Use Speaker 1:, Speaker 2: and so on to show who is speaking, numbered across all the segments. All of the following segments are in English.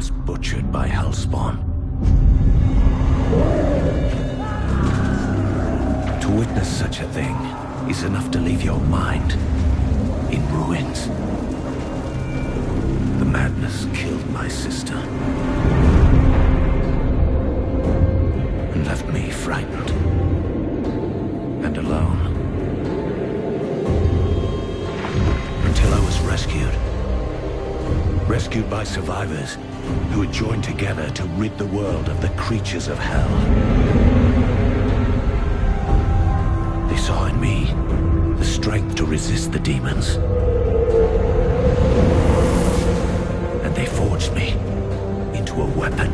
Speaker 1: was butchered by Hellspawn. To witness such a thing is enough to leave your mind in ruins. The madness killed my sister and left me frightened and alone. Until I was rescued. Rescued by survivors who had joined together to rid the world of the creatures of hell. They saw in me the strength to resist the demons. And they forged me into a weapon.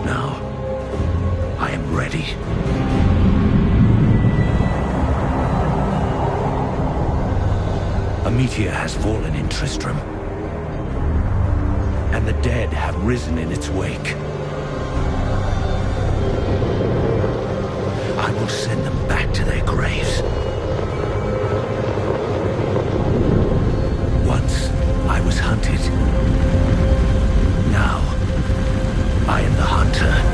Speaker 1: Now, I am ready. A meteor has fallen in Tristram, and the dead have risen in its wake. I will send them back to their graves. Once I was hunted. Now I am the hunter.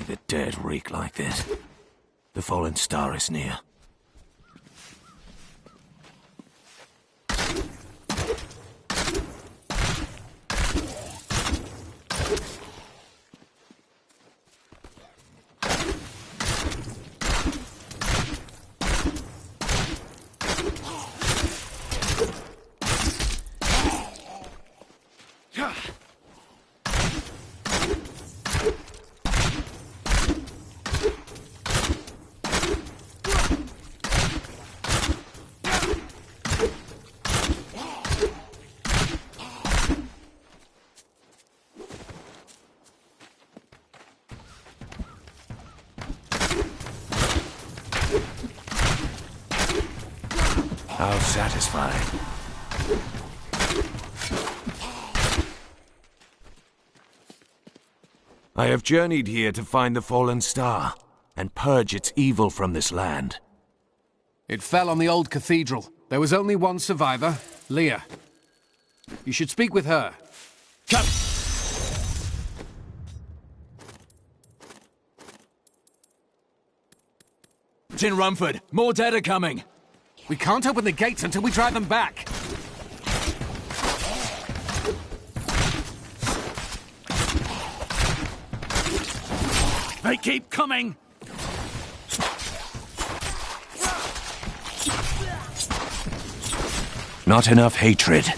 Speaker 1: The dead reek like this. The fallen star is near. How satisfying. I have journeyed here to find the fallen star and purge its evil from this land.
Speaker 2: It fell on the old cathedral. There was only one survivor, Leah. You should speak with her. Come!
Speaker 3: It's in Rumford. More dead are coming.
Speaker 2: We can't open the gates until we drive them back.
Speaker 3: They keep coming!
Speaker 1: Not enough hatred.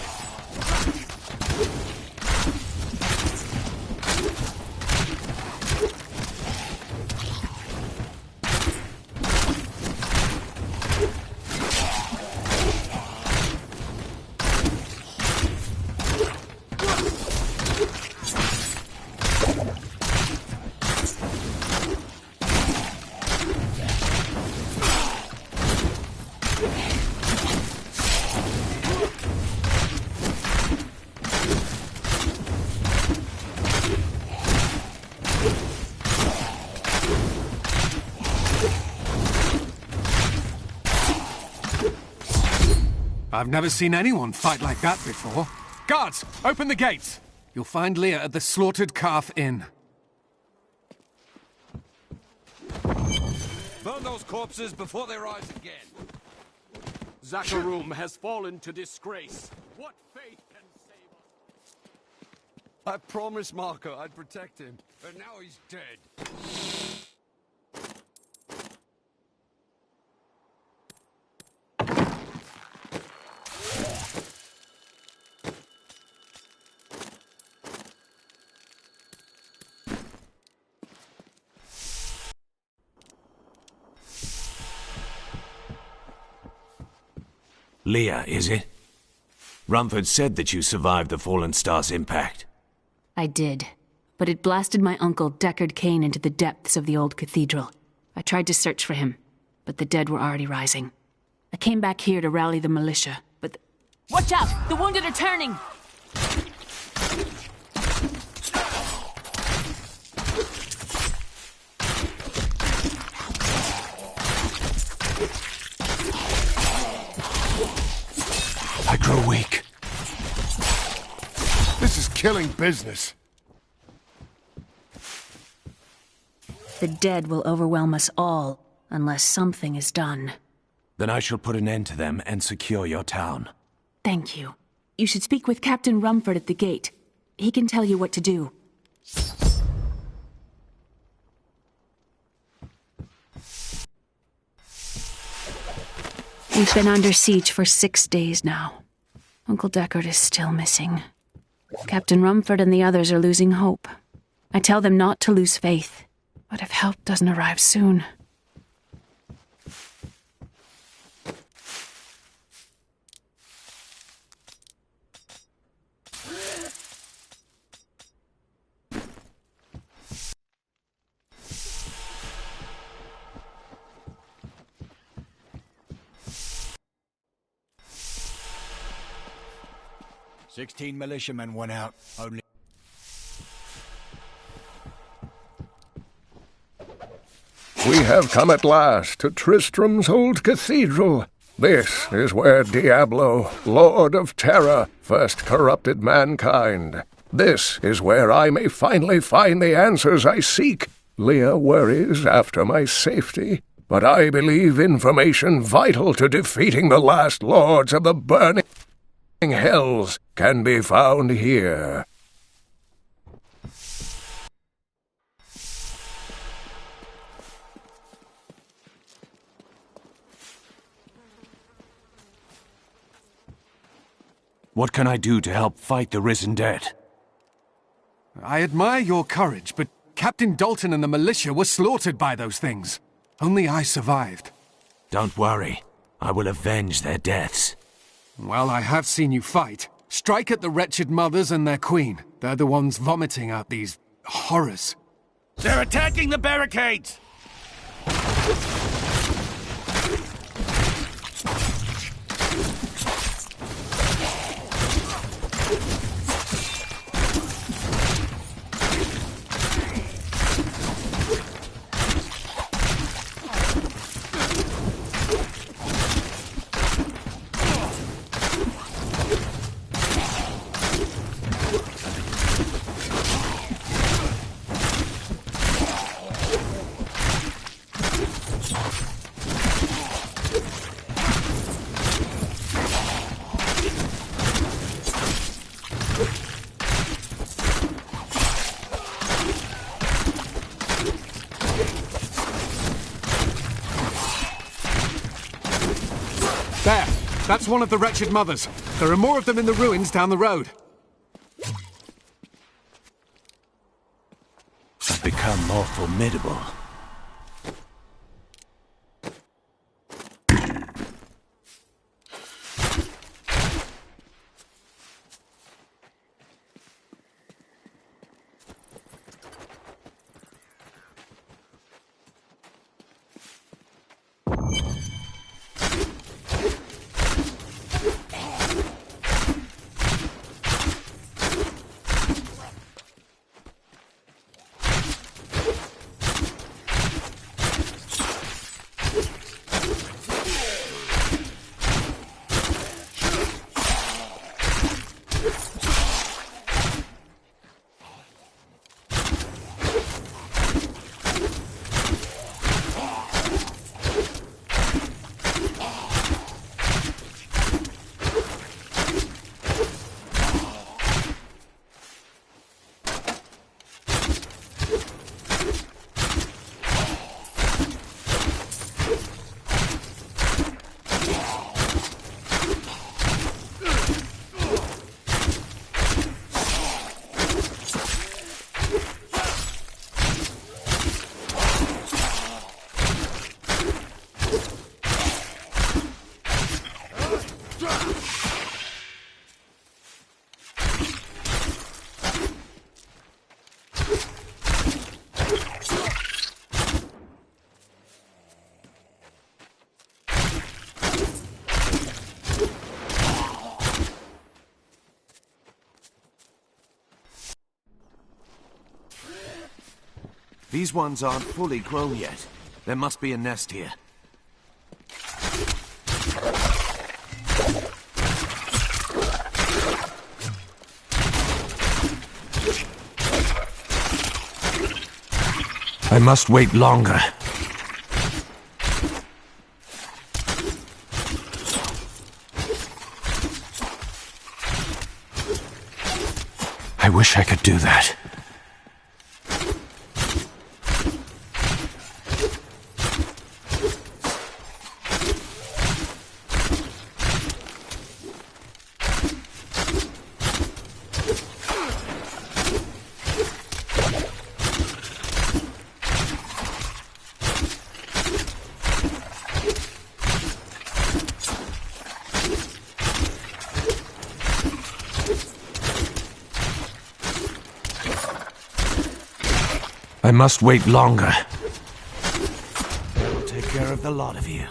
Speaker 2: I've never seen anyone fight like that before. Guards, open the gates! You'll find Leah at the Slaughtered Calf Inn.
Speaker 4: Burn those corpses before they rise again. Zakharum has fallen to disgrace. What fate can I promised Marco I'd protect him, and now he's dead.
Speaker 5: Leah, is it? Rumford said that you survived the Fallen Star's impact.
Speaker 6: I did, but it blasted my uncle Deckard Cain into the depths of the old cathedral. I tried to search for him, but the dead were already rising. I came back here to rally the militia, but Watch out! The wounded are turning!
Speaker 2: I grow weak.
Speaker 7: This is killing business.
Speaker 6: The dead will overwhelm us all, unless something is done.
Speaker 5: Then I shall put an end to them and secure your town.
Speaker 6: Thank you. You should speak with Captain Rumford at the gate. He can tell you what to do. We've been under siege for 6 days now. Uncle Deckard is still missing. Captain Rumford and the others are losing hope. I tell them not to lose faith, but if help doesn't arrive soon...
Speaker 3: "16 militiamen went out, only..."
Speaker 8: We have come at last to Tristram's old cathedral. This is where Diablo, Lord of Terror, first corrupted mankind. This is where I may finally find the answers I seek. Leah worries after my safety, but I believe information vital to defeating the last lords of the burning hells can be found here.
Speaker 5: What can I do to help fight the risen dead?
Speaker 2: I admire your courage, but Captain Dalton and the militia were slaughtered by those things. Only I survived.
Speaker 5: Don't worry. I will avenge their deaths.
Speaker 2: Well, I have seen you fight. Strike at the wretched mothers and their queen. They're the ones vomiting out these horrors.
Speaker 3: They're attacking the barricades!
Speaker 2: There! That's one of the wretched mothers. There are more of them in the ruins down the road.
Speaker 5: I've become more formidable. These ones aren't fully grown yet. There must be a nest here. I must wait longer. I wish I could do that. I must wait longer. I'll take care of the lot of you.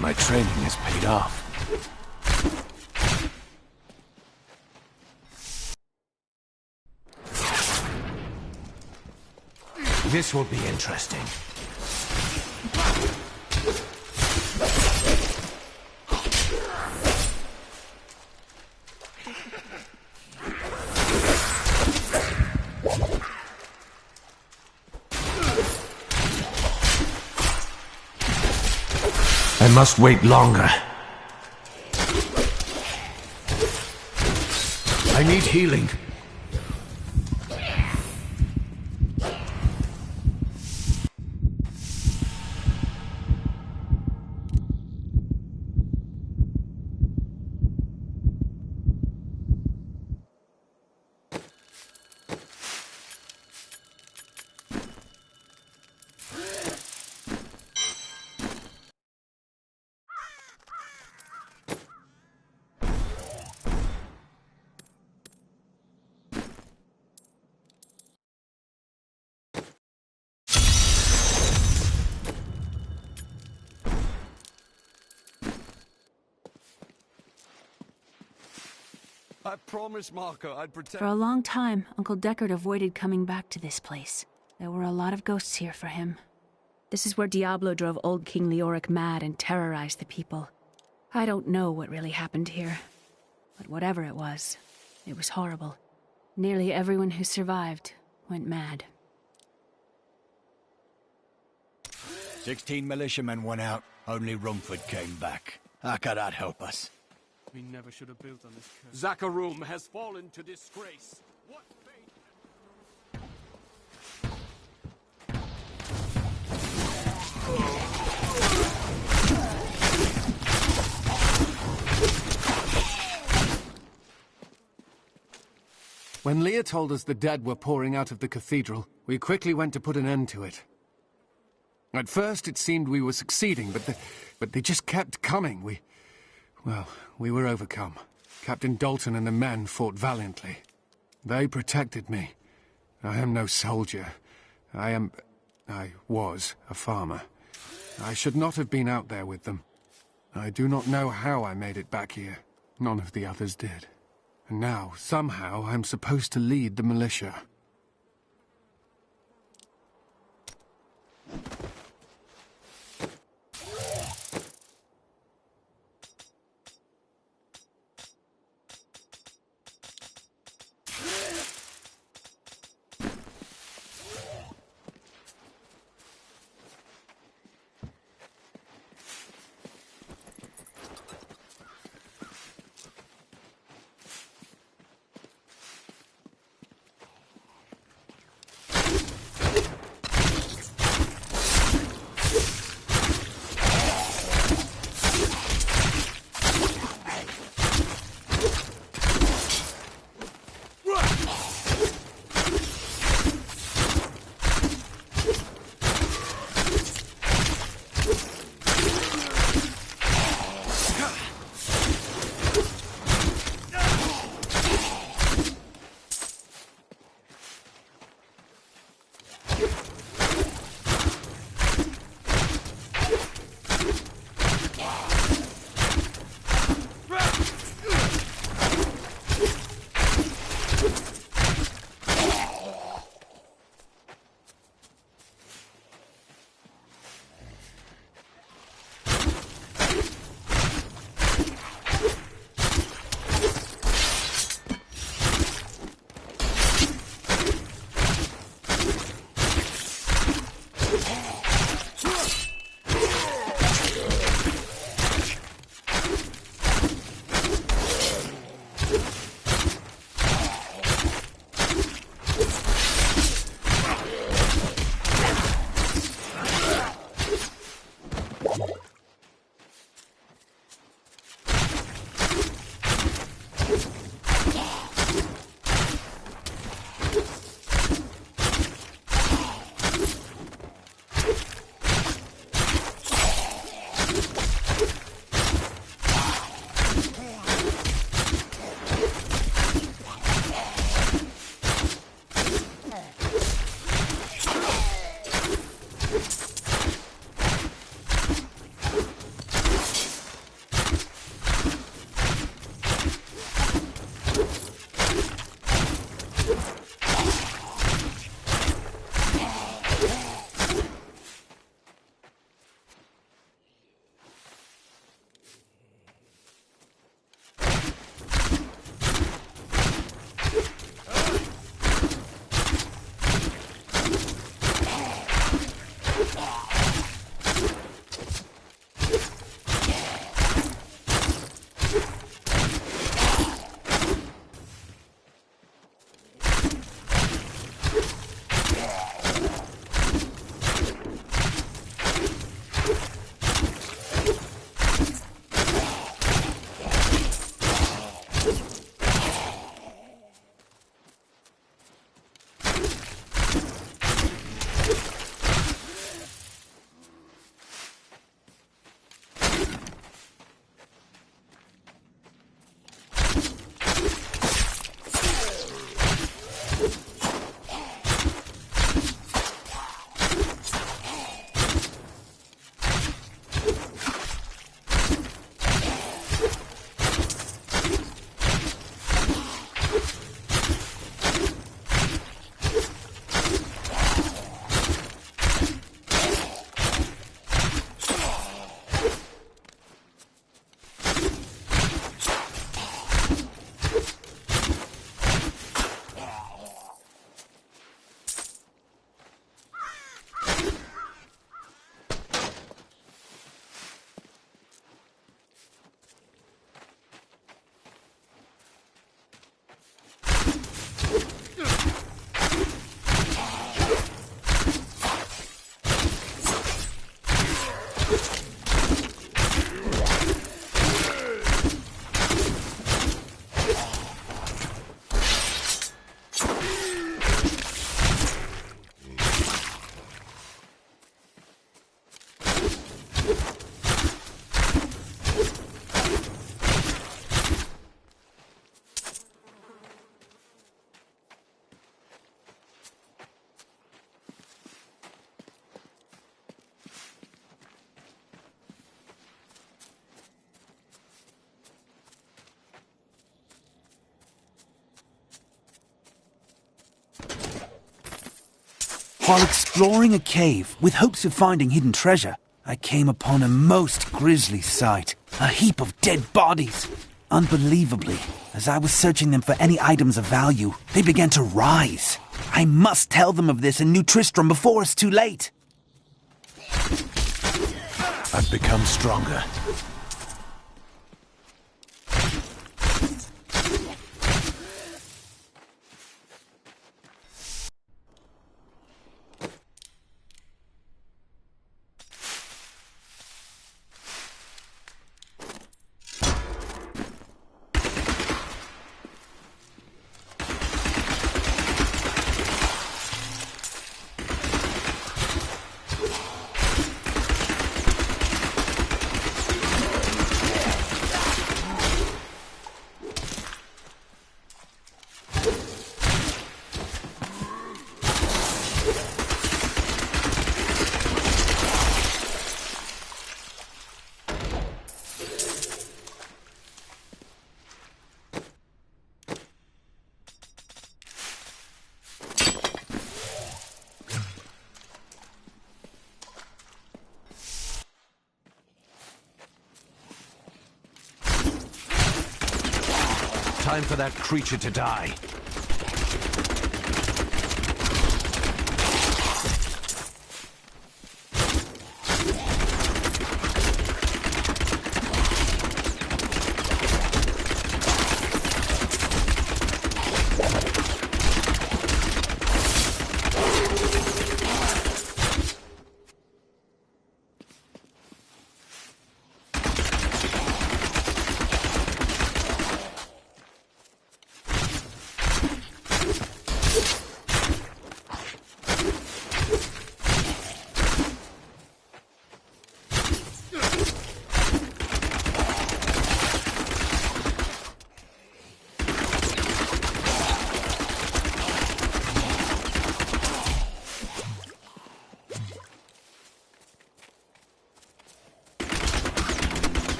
Speaker 5: My training has paid off. This will be interesting. I must wait longer.
Speaker 1: I need healing.
Speaker 4: I promised Marco I'd protect...
Speaker 6: For a long time, Uncle Deckard avoided coming back to this place. There were a lot of ghosts here for him. This is where Diablo drove old King Leoric mad and terrorized the people. I don't know what really happened here. But whatever it was horrible. Nearly everyone who survived went mad.
Speaker 3: 16 militiamen went out. Only Rumford came back. How could that help us?
Speaker 4: We never should have built on this curse. Zakharum has fallen to disgrace. What fate?
Speaker 2: When Leah told us the dead were pouring out of the cathedral, we quickly went to put an end to it. At first, it seemed we were succeeding, but they just kept coming. We were overcome. Captain Dalton and the men fought valiantly. They protected me. I am no soldier. I was a farmer. I should not have been out there with them. I do not know how I made it back here. None of the others did. And now, somehow, I'm supposed to lead the militia.
Speaker 9: While exploring a cave with hopes of finding hidden treasure, I came upon a most grisly sight. A heap of dead bodies. Unbelievably, as I was searching them for any items of value, they began to rise. I must tell them of this in New Tristram before it's too late.
Speaker 1: I've become stronger. Time for that creature to die.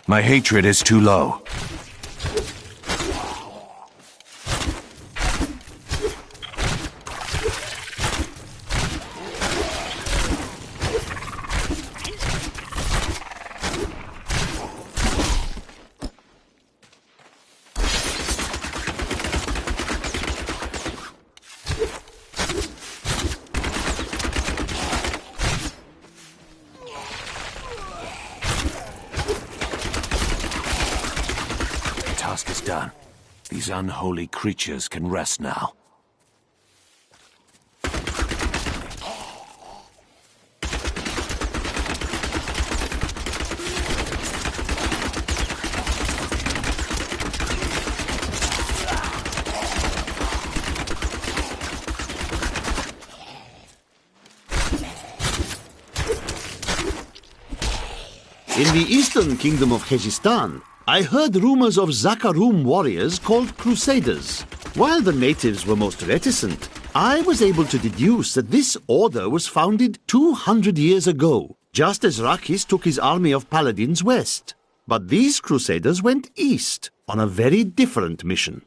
Speaker 1: My hatred is too low. Task is done. These unholy creatures can rest now.
Speaker 10: In the eastern kingdom of Khezistan, I heard rumors of Zakarum warriors called Crusaders. While the natives were most reticent, I was able to deduce that this order was founded 200 years ago, just as Rakis took his army of paladins west. But these Crusaders went east on a very different mission.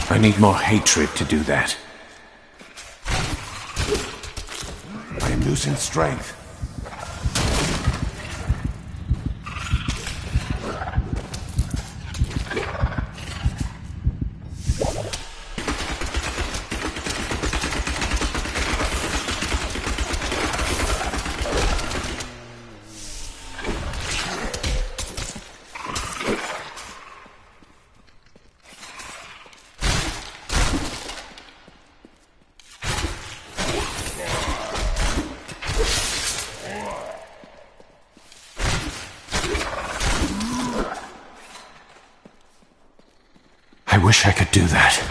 Speaker 5: I need more hatred to do that.
Speaker 1: I am losing strength.
Speaker 5: wish I could do that.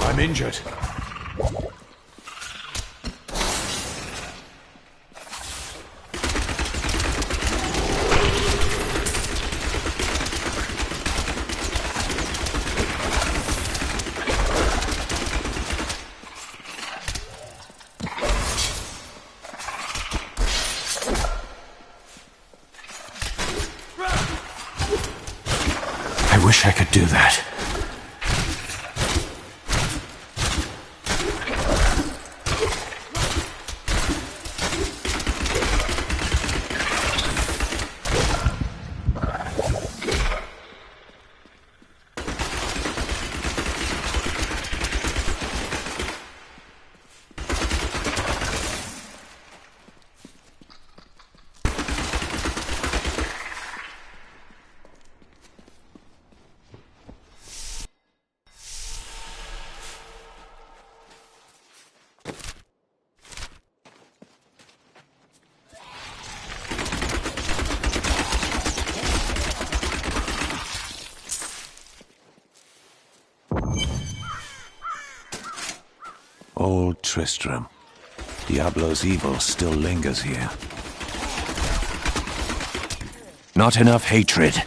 Speaker 1: I'm injured.
Speaker 5: I wish I could do that.
Speaker 1: Old Tristram. Diablo's evil still lingers here.
Speaker 5: Not enough hatred.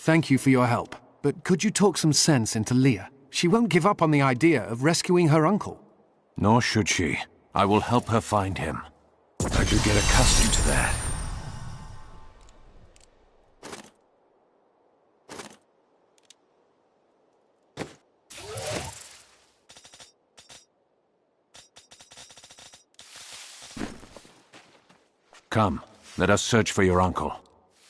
Speaker 2: Thank you for your help, but could you talk some sense into Leah? She won't give up on the idea of rescuing her uncle.
Speaker 5: Nor should she. I will help her find him.
Speaker 1: I could get accustomed to that.
Speaker 5: Come, let us search for your uncle.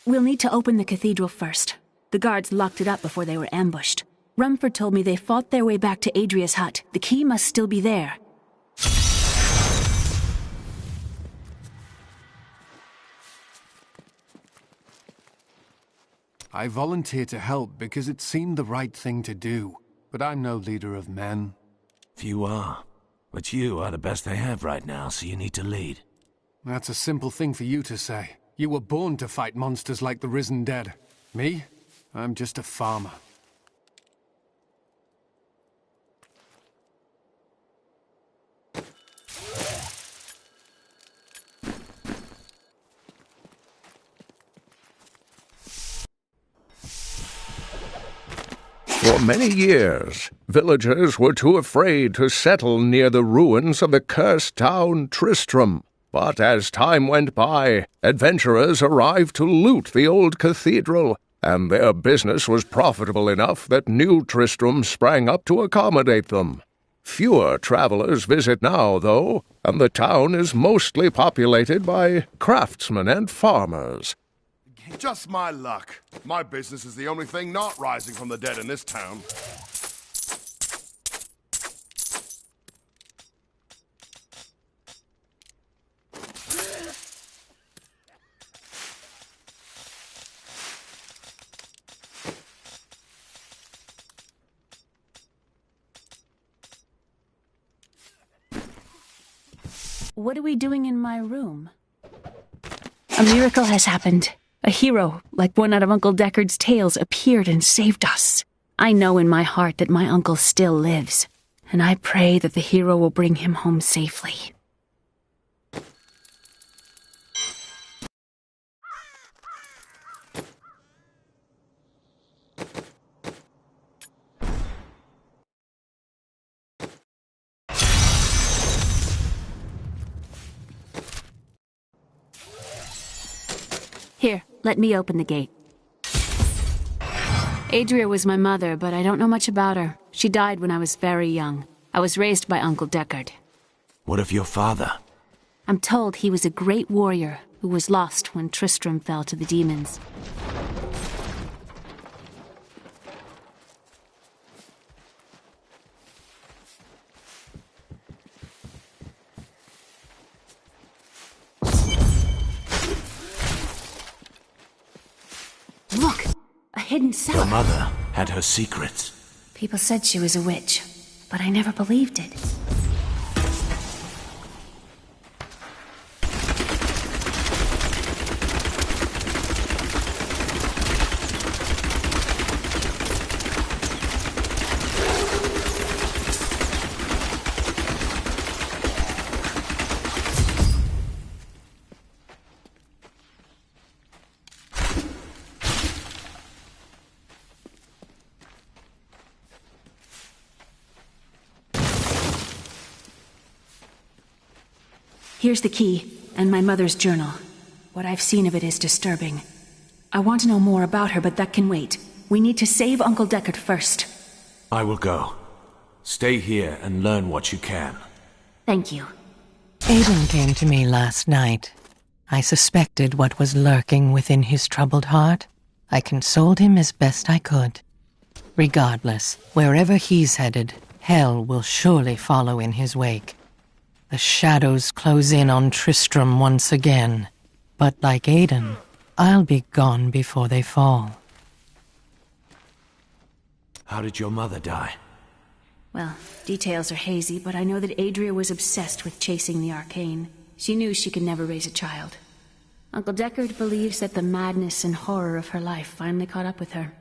Speaker 6: We'll need to open the cathedral first. The guards locked it up before they were ambushed. Rumford told me they fought their way back to Adria's hut. The key must still be there.
Speaker 2: I volunteered to help because it seemed the right thing to do. But I'm no leader of men.
Speaker 5: Few are. But you are the best they have right now, so you need to lead.
Speaker 2: That's a simple thing for you to say. You were born to fight monsters like the risen dead. Me? I'm just a farmer.
Speaker 8: For many years, villagers were too afraid to settle near the ruins of the cursed town Tristram. But as time went by, adventurers arrived to loot the old cathedral, and their business was profitable enough that new Tristram sprang up to accommodate them. Fewer travelers visit now, though, and the town is mostly populated by craftsmen and farmers.
Speaker 7: Just my luck. My business is the only thing not rising from the dead in this town.
Speaker 6: What are we doing in my room? A miracle has happened. A hero, like one out of Uncle Deckard's tales, appeared and saved us. I know in my heart that my uncle still lives. and I pray that the hero will bring him home safely. Here, let me open the gate. Adria was my mother, but I don't know much about her. She died when I was very young. I was raised by Uncle Deckard.
Speaker 5: What of your father?
Speaker 6: I'm told he was a great warrior who was lost when Tristram fell to the demons. Look! A hidden cellar!
Speaker 5: Your mother had her secrets.
Speaker 6: People said she was a witch, but I never believed it. Here's the key, and my mother's journal. What I've seen of it is disturbing. I want to know more about her, but that can wait. We need to save Uncle Deckard first.
Speaker 5: I will go. Stay here and learn what you can.
Speaker 6: Thank you.
Speaker 11: Aiden came to me last night. I suspected what was lurking within his troubled heart. I consoled him as best I could. Regardless, wherever he's headed, hell will surely follow in his wake. The shadows close in on Tristram once again, but like Aiden, I'll be gone before they fall.
Speaker 5: How did your mother die?
Speaker 6: Well, details are hazy, but I know that Adria was obsessed with chasing the arcane. She knew she could never raise a child. Uncle Deckard believes that the madness and horror of her life finally caught up with her.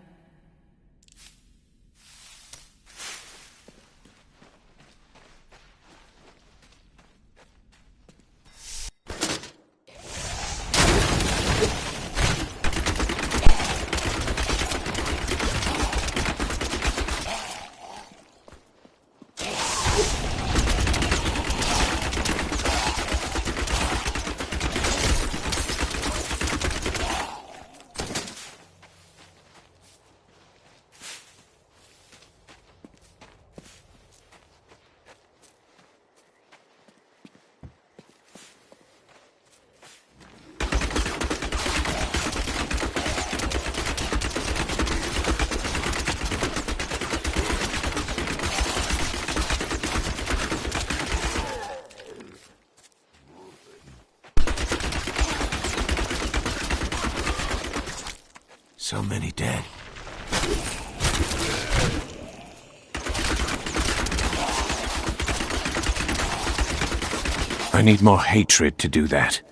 Speaker 5: So many dead. I need more hatred to do that.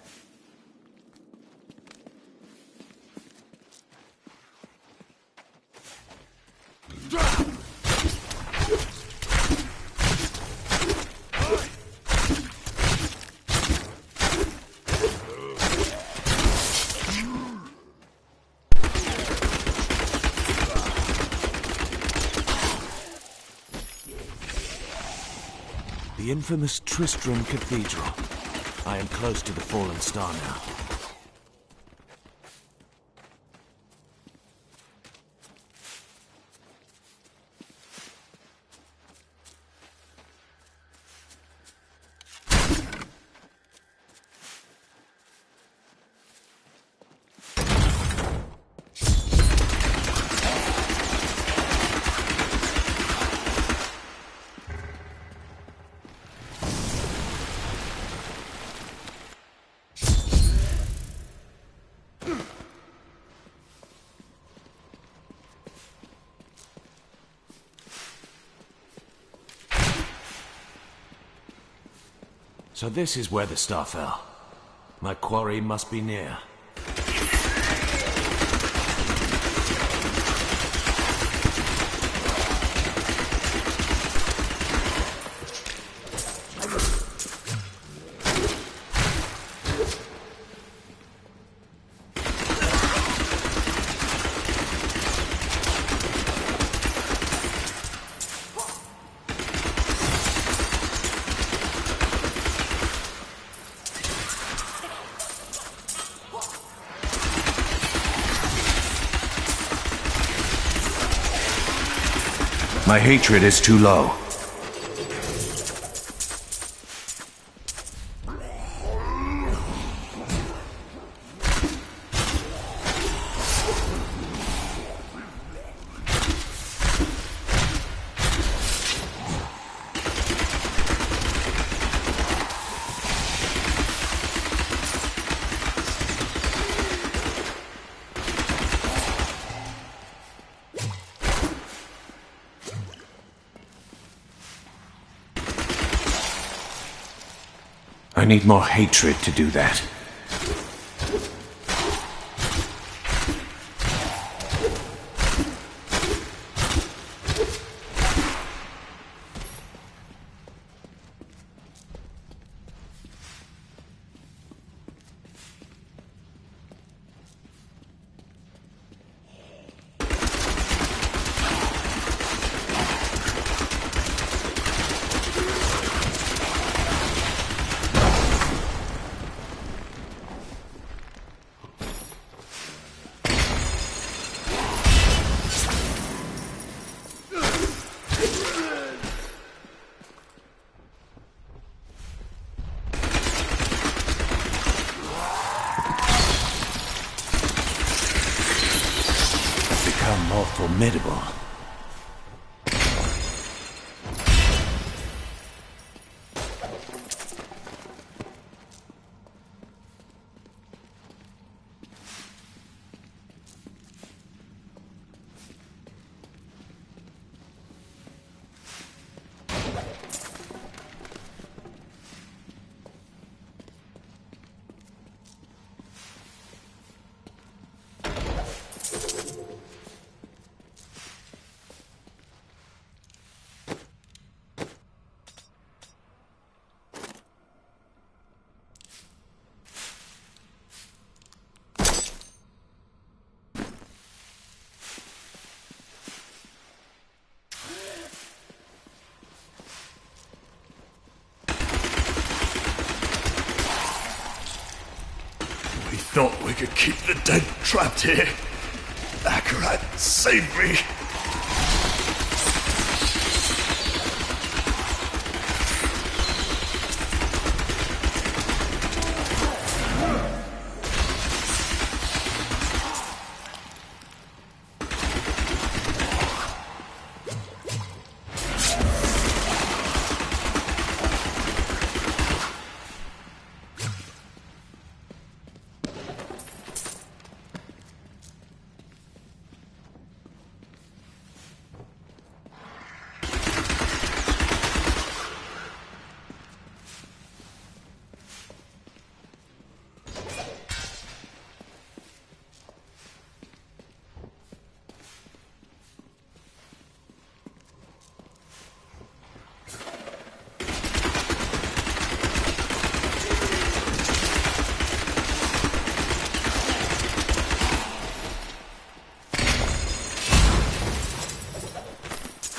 Speaker 5: The infamous Tristram Cathedral. I am close to the fallen star now. So this is where the star fell. My quarry must be near. My hatred is too low. I need more hatred to do that. More formidable.
Speaker 7: Thought we could keep the dead trapped here. Akarat, save me.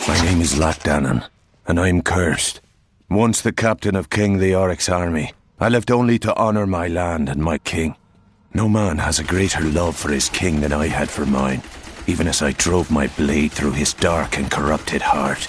Speaker 5: My name is Lakdanan, and I'm cursed. Once the captain of King Leoric's army, I lived only to honor my land and my king. No man has a greater love for his king than I had for mine, even as I drove my blade through his dark and corrupted heart.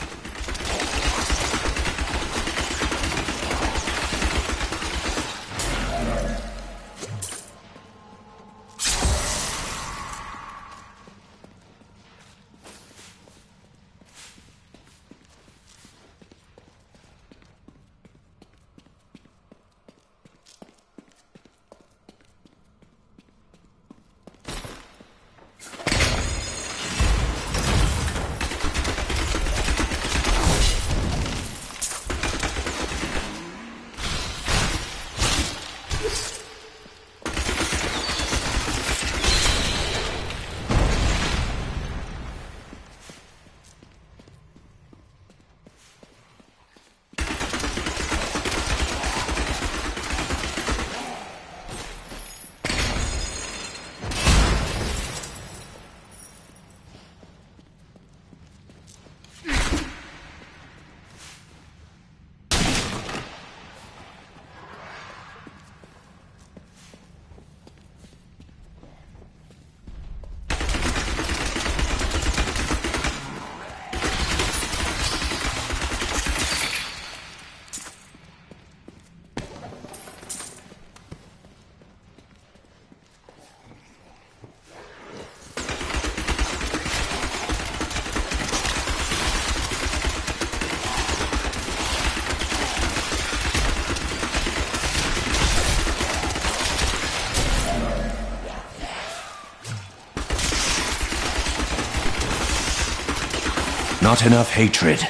Speaker 5: Not enough hatred.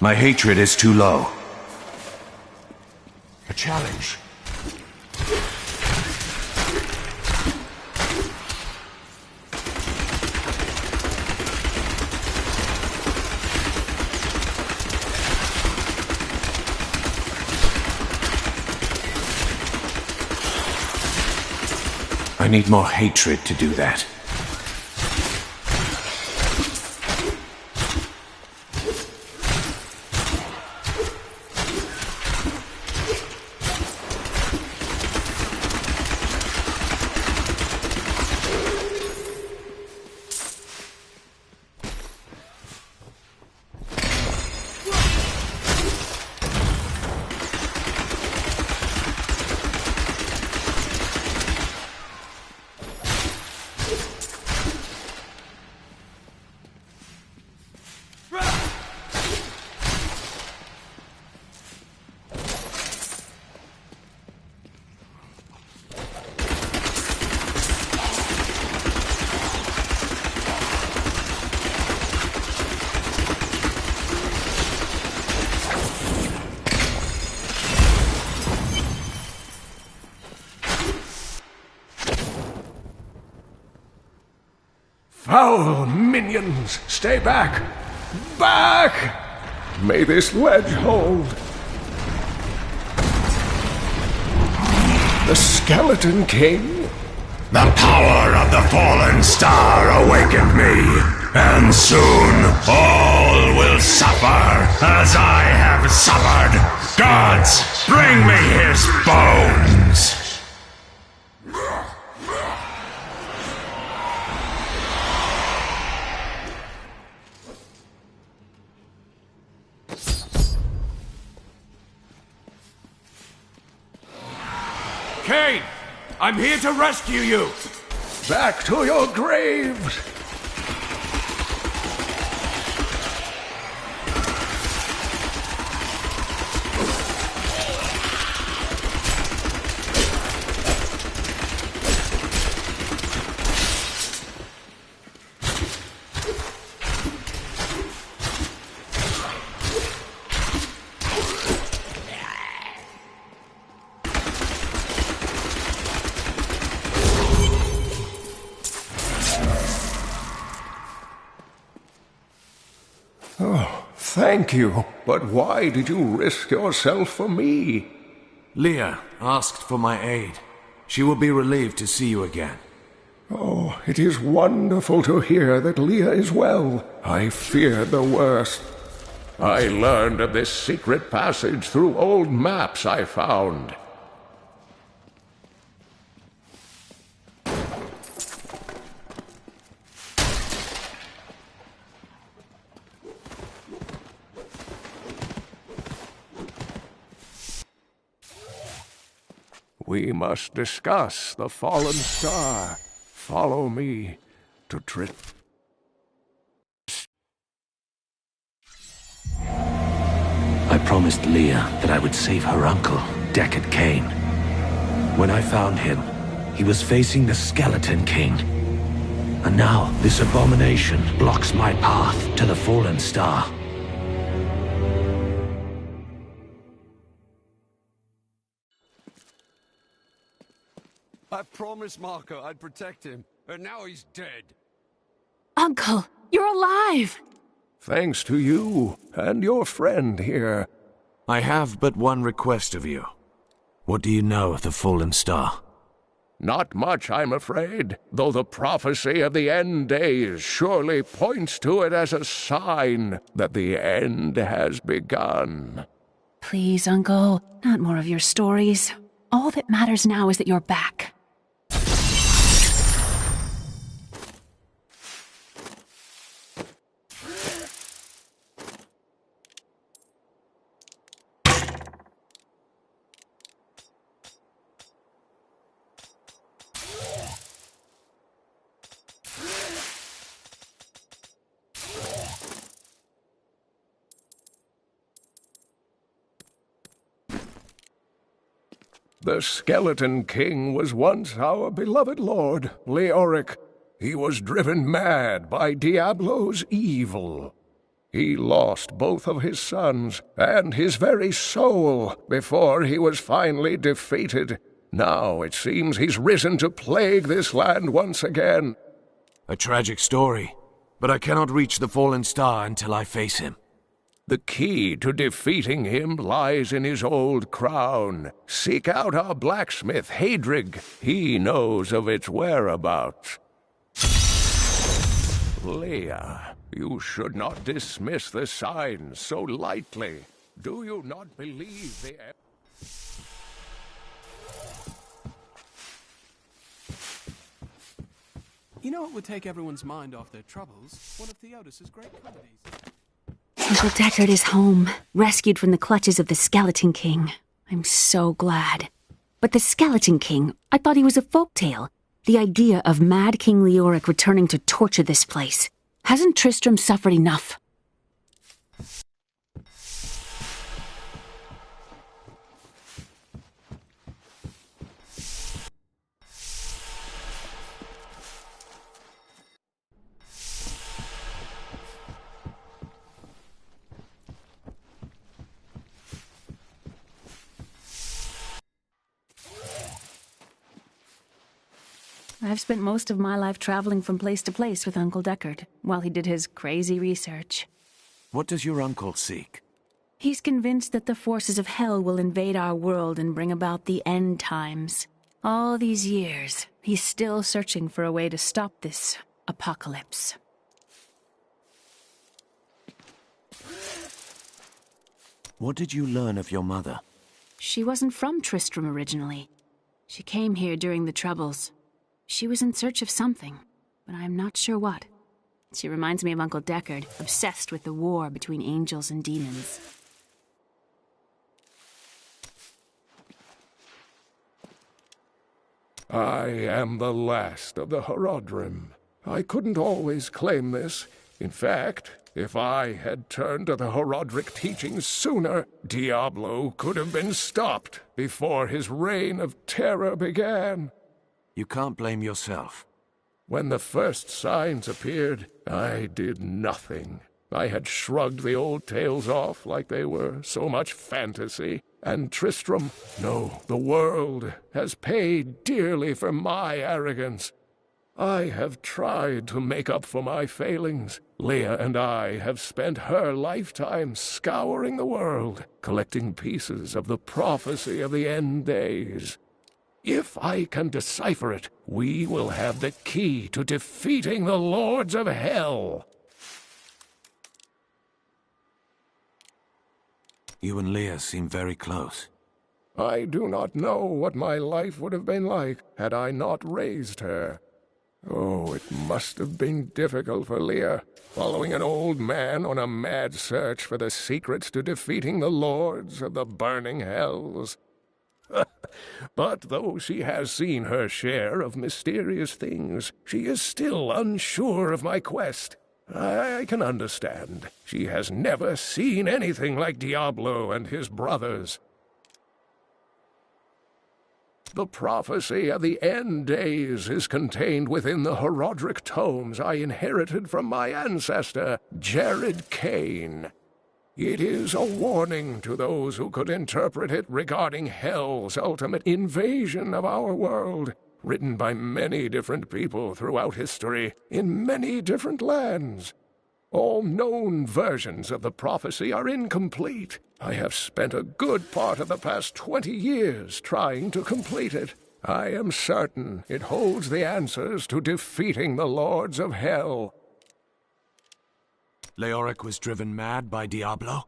Speaker 5: My hatred is too low.
Speaker 1: A challenge.
Speaker 5: I need more hatred to do that.
Speaker 8: Foul minions! Stay back! Back! May this ledge hold. The Skeleton King?
Speaker 12: The power of the fallen star awakened me, and soon all will suffer as I have suffered. Gods, bring me his bones!
Speaker 1: Cain! I'm here to rescue you!
Speaker 8: Back to your graves! Oh, thank you. But why did you risk yourself for me?
Speaker 5: Leah asked for my aid. She will be relieved to see you again.
Speaker 8: Oh, it is wonderful to hear that Leah is well. I feared the worst. I learned of this secret passage through old maps I found. We must discuss the fallen star. Follow me to
Speaker 1: I promised Leah that I would save her uncle, Deckard Cain. When I found him, he was facing the Skeleton King. And now, this abomination blocks my path to the fallen star.
Speaker 4: I promised Marco I'd protect him, and now he's dead.
Speaker 6: Uncle, you're alive!
Speaker 8: Thanks to you and your friend here.
Speaker 5: I have but one request of you. What do you know of the fallen star?
Speaker 8: Not much, I'm afraid, though the prophecy of the end days surely points to it as a sign that the end has begun.
Speaker 6: Please, Uncle, not more of your stories. All that matters now is that you're back.
Speaker 8: The Skeleton King was once our beloved lord, Leoric. He was driven mad by Diablo's evil. He lost both of his sons and his very soul before he was finally defeated. Now it seems he's risen to plague this land once again.
Speaker 5: A tragic story, but I cannot reach the fallen star until I face him.
Speaker 8: The key to defeating him lies in his old crown. Seek out our blacksmith, Hadrig. He knows of its whereabouts. Leah, you should not dismiss the signs so lightly. Do you not believe the...
Speaker 4: You know what would take everyone's mind off their troubles? One of Theodos's great comedies.
Speaker 6: Uncle Deckard is home, rescued from the clutches of the Skeleton King. I'm so glad. But the Skeleton King, I thought he was a folktale. The idea of Mad King Leoric returning to torture this place. Hasn't Tristram suffered enough? I've spent most of my life traveling from place to place with Uncle Deckard, while he did his crazy research.
Speaker 5: What does your uncle seek?
Speaker 6: He's convinced that the forces of hell will invade our world and bring about the end times. All these years, he's still searching for a way to stop this apocalypse.
Speaker 5: What did you learn of your mother?
Speaker 6: She wasn't from Tristram originally. She came here during the Troubles. She was in search of something, but I'm not sure what. She reminds me of Uncle Deckard, obsessed with the war between angels and demons.
Speaker 8: I am the last of the Horodrim. I couldn't always claim this. In fact, if I had turned to the Horodric teachings sooner, Diablo could have been stopped before his reign of terror began.
Speaker 5: You can't blame yourself.
Speaker 8: When the first signs appeared, I did nothing. I had shrugged the old tales off like they were so much fantasy. And Tristram, no, the world, has paid dearly for my arrogance. I have tried to make up for my failings. Leah and I have spent her lifetime scouring the world, collecting pieces of the prophecy of the end days. If I can decipher it, we will have the key to defeating the Lords of Hell.
Speaker 5: You and Leah seem very close.
Speaker 8: I do not know what my life would have been like had I not raised her. Oh, it must have been difficult for Leah, following an old man on a mad search for the secrets to defeating the Lords of the Burning Hells. But though she has seen her share of mysterious things, she is still unsure of my quest. I can understand. She has never seen anything like Diablo and his brothers. The prophecy of the end days is contained within the Horodric tomes I inherited from my ancestor, Jared Kane. It is a warning to those who could interpret it regarding Hell's ultimate invasion of our world, written by many different people throughout history, in many different lands. All known versions of the prophecy are incomplete. I have spent a good part of the past 20 years trying to complete it. I am certain it holds the answers to defeating the Lords of Hell.
Speaker 5: Leoric was driven mad by Diablo?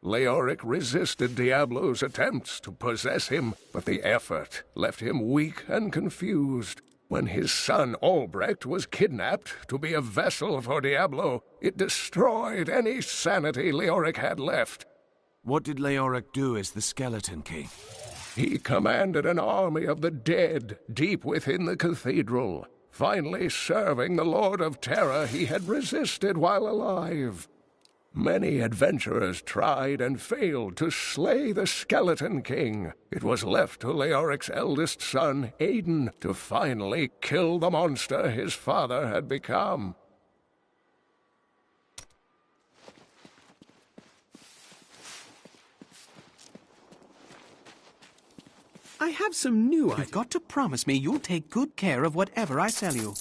Speaker 8: Leoric resisted Diablo's attempts to possess him, but the effort left him weak and confused. When his son Albrecht was kidnapped to be a vessel for Diablo, it destroyed any sanity Leoric had left.
Speaker 5: What did Leoric do as the Skeleton King?
Speaker 8: He commanded an army of the dead deep within the cathedral, finally serving the Lord of Terror he had resisted while alive. Many adventurers tried and failed to slay the Skeleton King. It was left to Leoric's eldest son, Aiden, to finally kill the monster his father had become.
Speaker 13: I have some new items. You've got to promise me you'll take good care of whatever I sell you.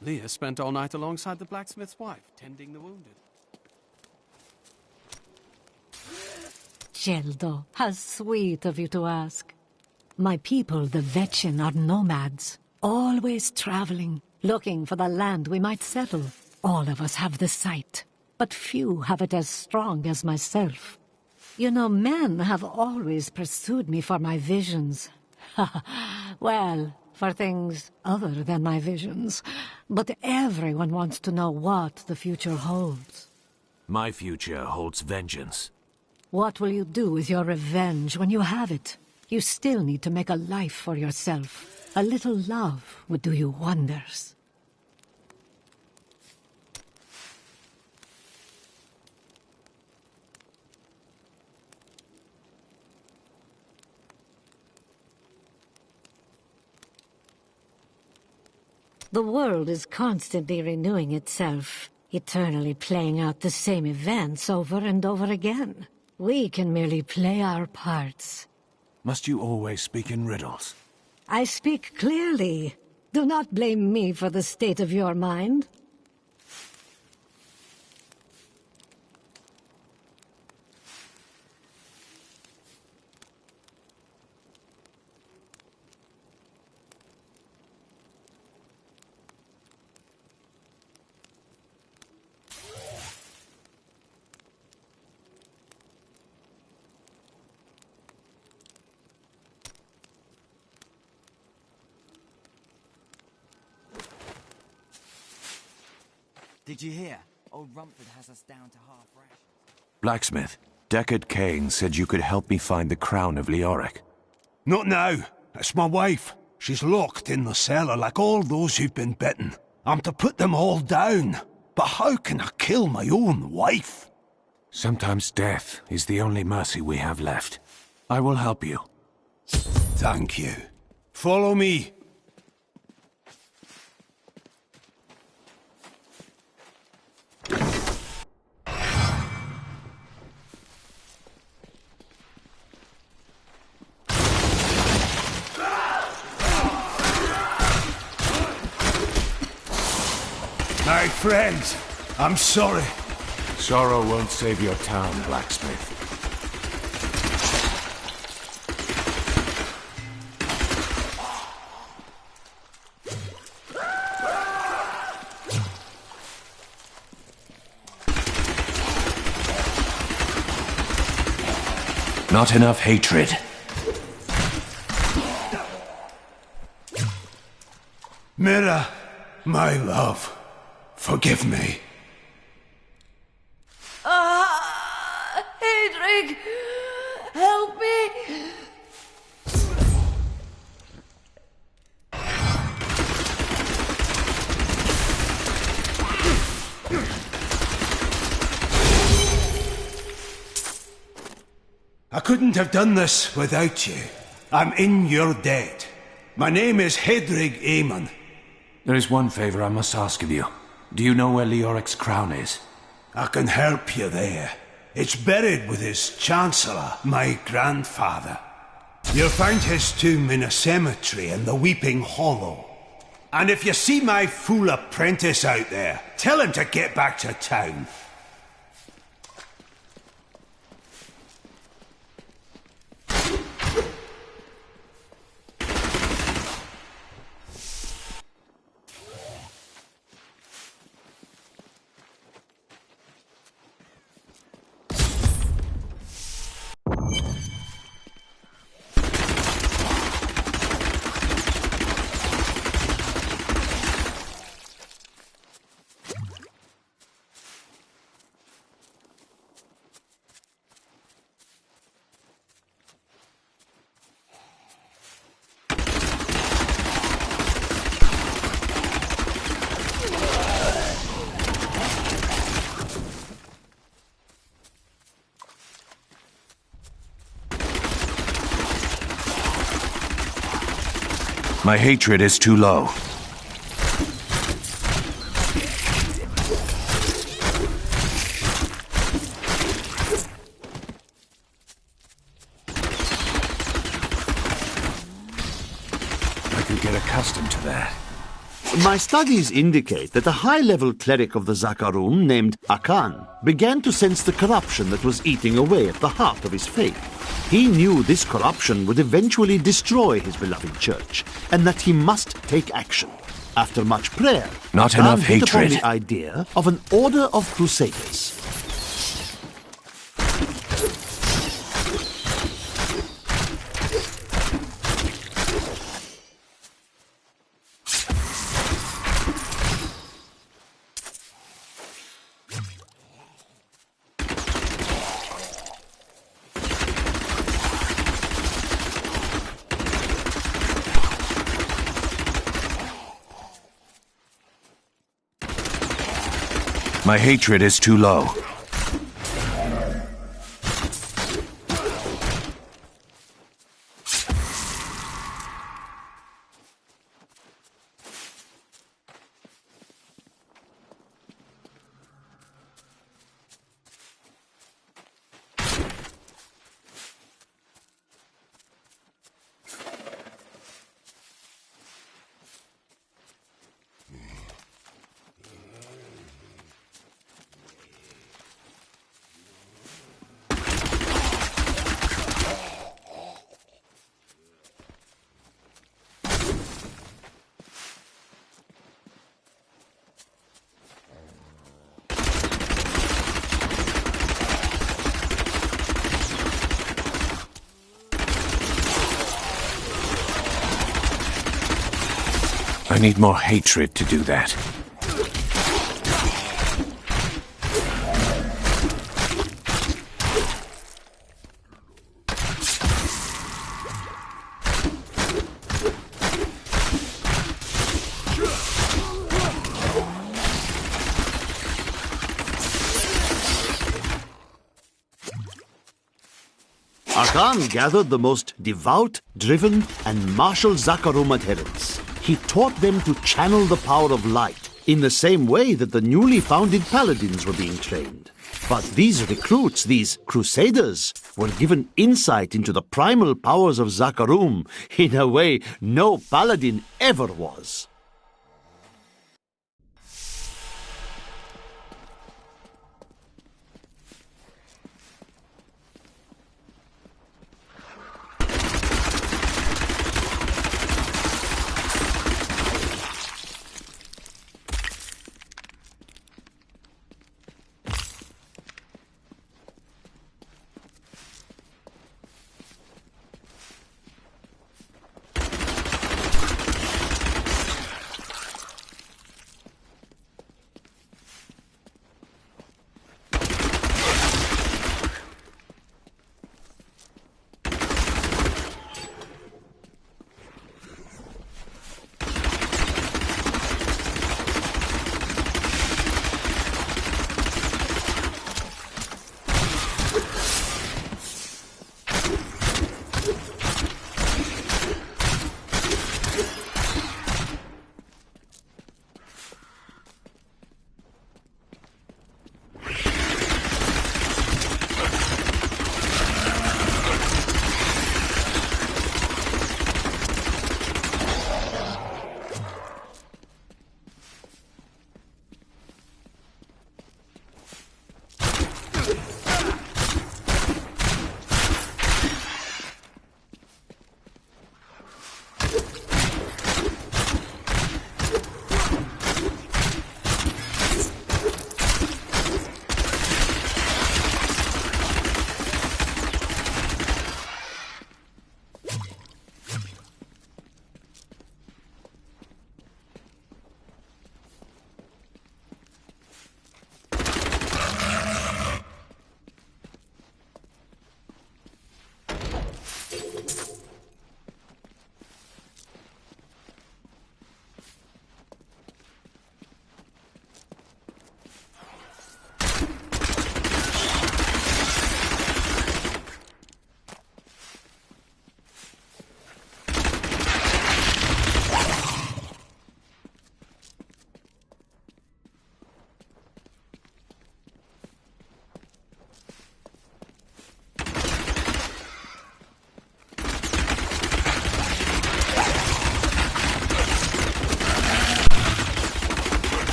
Speaker 4: Leah spent all night alongside the blacksmith's wife, tending the wounded.
Speaker 14: Geldo, how sweet of you to ask. My people, the Vetchin, are nomads, always traveling, looking for the land we might settle. All of us have the sight, but few have it as strong as myself. You know, men have always pursued me for my visions. Well, for things other than my visions. But everyone wants to know what the future holds.
Speaker 1: My future holds vengeance.
Speaker 14: What will you do with your revenge when you have it? You still need to make a life for yourself. A little love would do you wonders. The world is constantly renewing itself, eternally playing out the same events over and over again. We can merely play our parts.
Speaker 1: Must you always speak in riddles?
Speaker 14: I speak clearly. Do not blame me for the state of your mind.
Speaker 15: Did you hear? Old Rumford has us down to half rations.
Speaker 5: Blacksmith, Deckard Cain said you could help me find the crown of Leoric.
Speaker 16: Not now. It's my wife. She's locked in the cellar like all those who've been bitten. I'm to put them all down. But how can I kill my own wife?
Speaker 1: Sometimes death is the only mercy we have left. I will help you.
Speaker 16: Thank you. Follow me. My friends, I'm sorry.
Speaker 1: Sorrow won't save your town, blacksmith. Not enough hatred.
Speaker 16: Mira, my love. Forgive me.
Speaker 17: Hedrig! Help me!
Speaker 16: I couldn't have done this without you. I'm in your debt. My name is Hedrig Aemon.
Speaker 1: There is one favor I must ask of you. Do you know where Leoric's crown is?
Speaker 16: I can help you there. It's buried with his Chancellor, my grandfather. You'll find his tomb in a cemetery in the Weeping Hollow. And if you see my fool apprentice out there, tell him to get back to town.
Speaker 5: My hatred is too low.
Speaker 1: I could get accustomed to that.
Speaker 10: My studies indicate that a high-level cleric of the Zakarum named Akan began to sense the corruption that was eating away at the heart of his faith. He knew this corruption would eventually destroy his beloved church, and that he must take action. After much prayer,
Speaker 5: Not
Speaker 10: Akan
Speaker 5: enough
Speaker 10: hit upon
Speaker 5: hatred.
Speaker 10: the idea of an order of crusaders.
Speaker 5: My hatred is too low. I need more hatred to do that.
Speaker 10: Akan gathered the most devout, driven, and martial Zakarum adherents. He taught them to channel the power of light in the same way that the newly founded paladins were being trained. But these recruits, these crusaders, were given insight into the primal powers of Zakarum in a way no paladin ever was.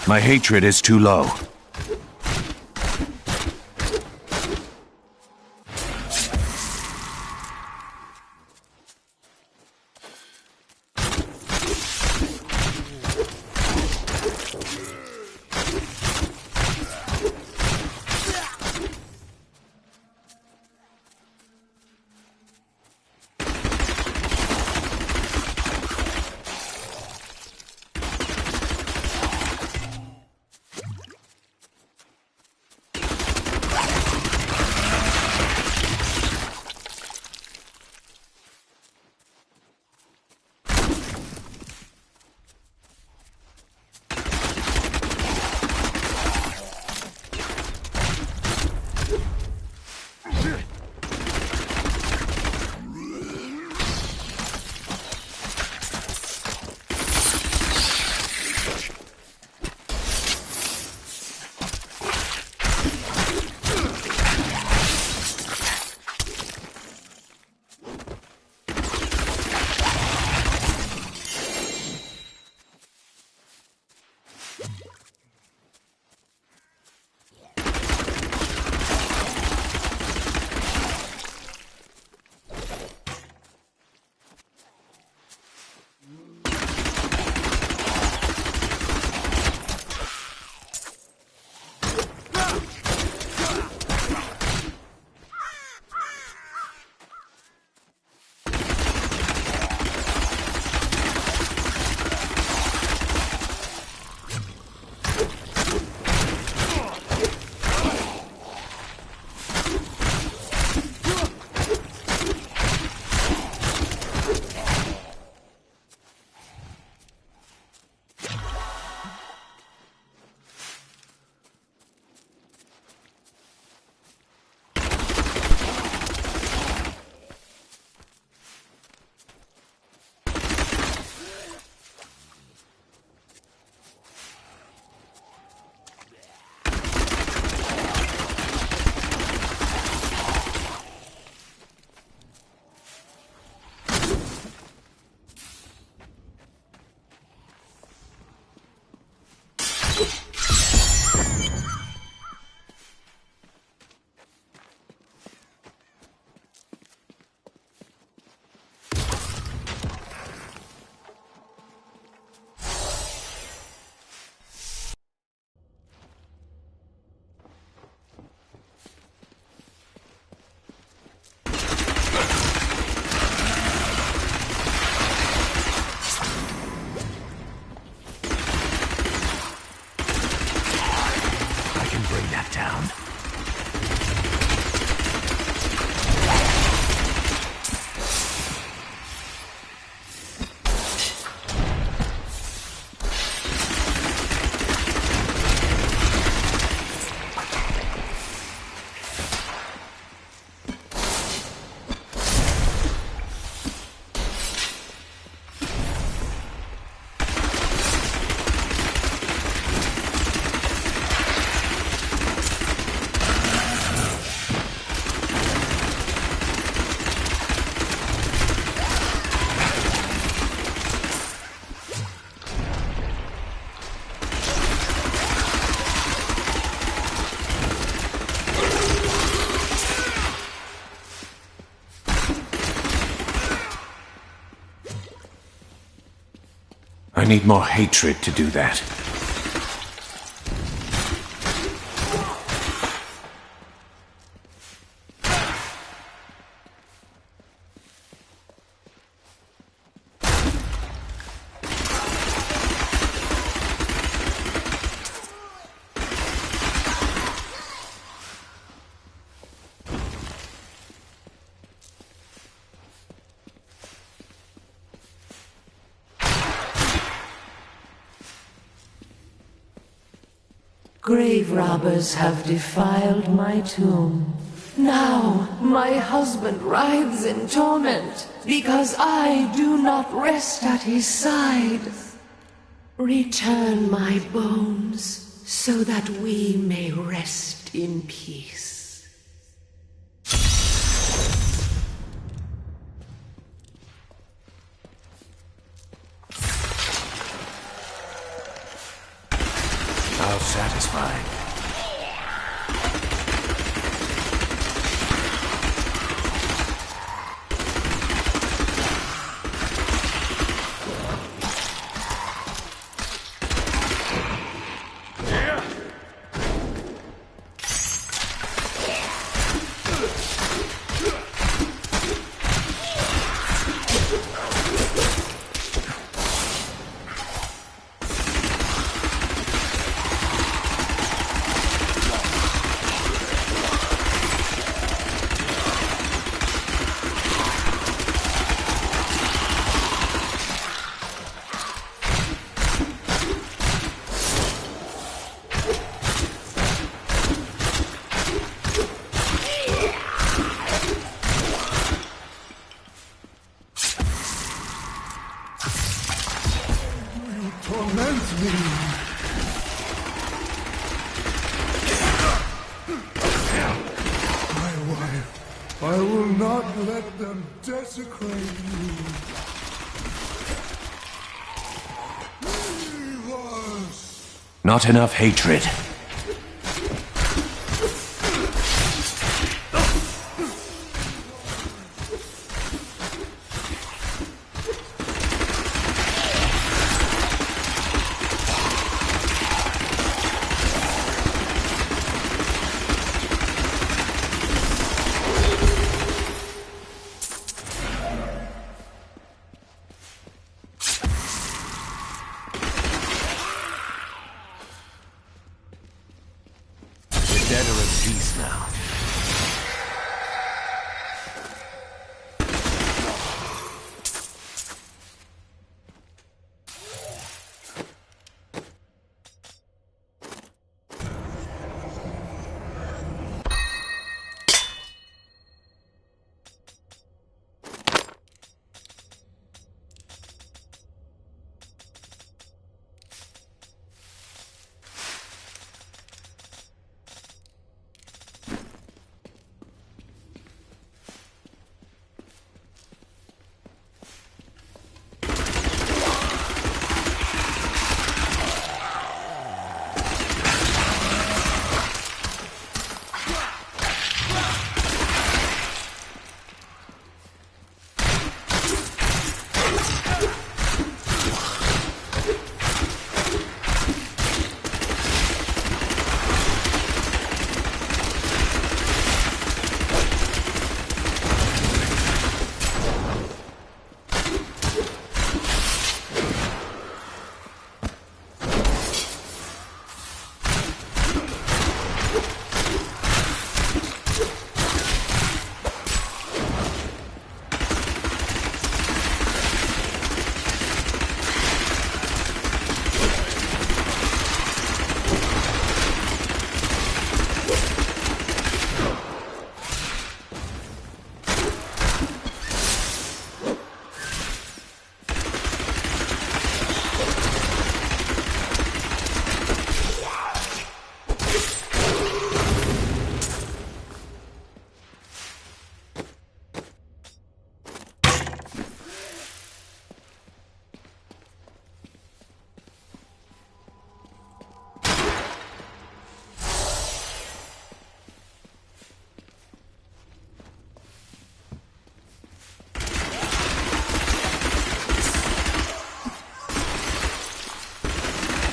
Speaker 5: My hatred is too low. I need more hatred to do that.
Speaker 17: Grave robbers have defiled my tomb. Now my husband writhes in torment because I do not rest at his side. Return my bones so that we may rest in peace.
Speaker 1: How satisfying.
Speaker 12: I will not let them desecrate you. Leave us.
Speaker 5: Not enough hatred.
Speaker 1: Dead are at peace now.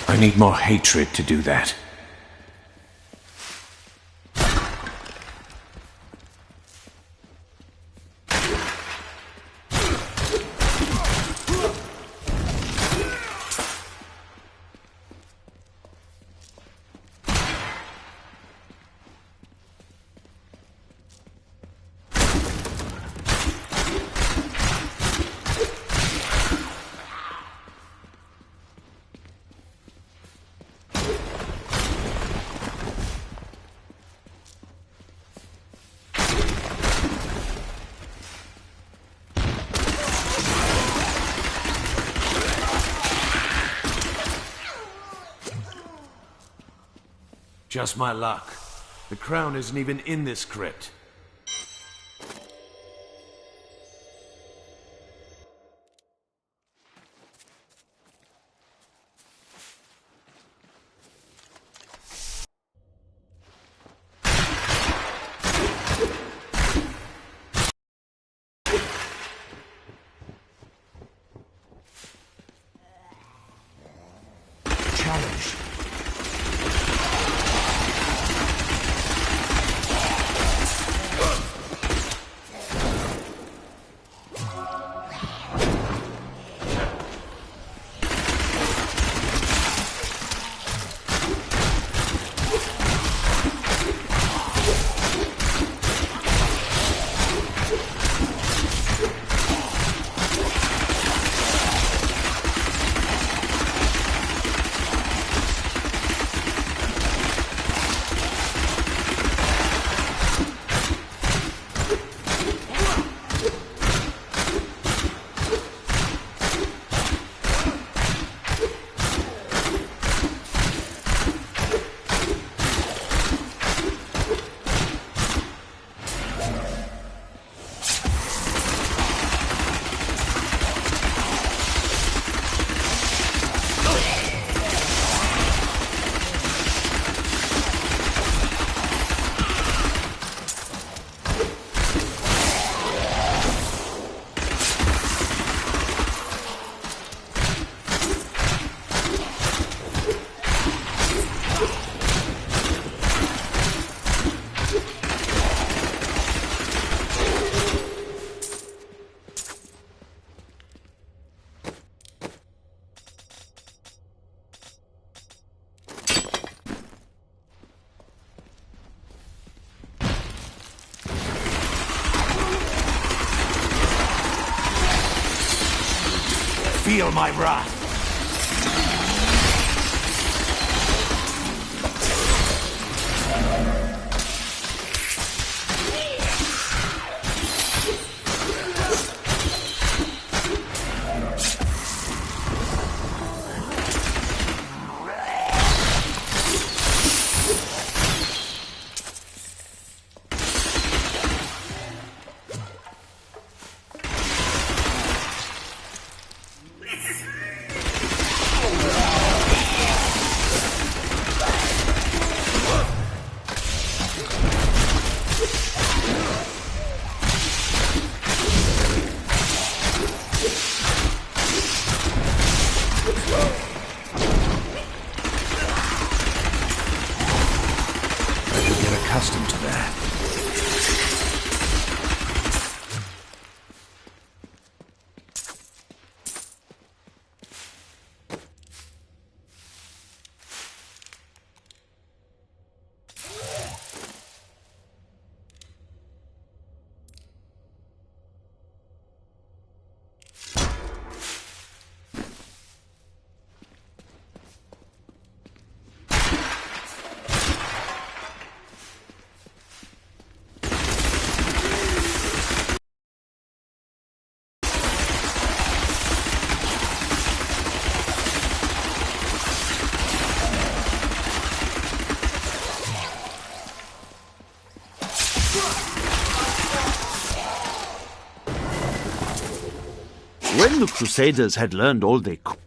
Speaker 5: I need more hatred to do that.
Speaker 1: Just my luck. The crown isn't even in this crypt. challenge. Feel my wrath. Accustomed to that.
Speaker 10: When the Crusaders had learned all they could,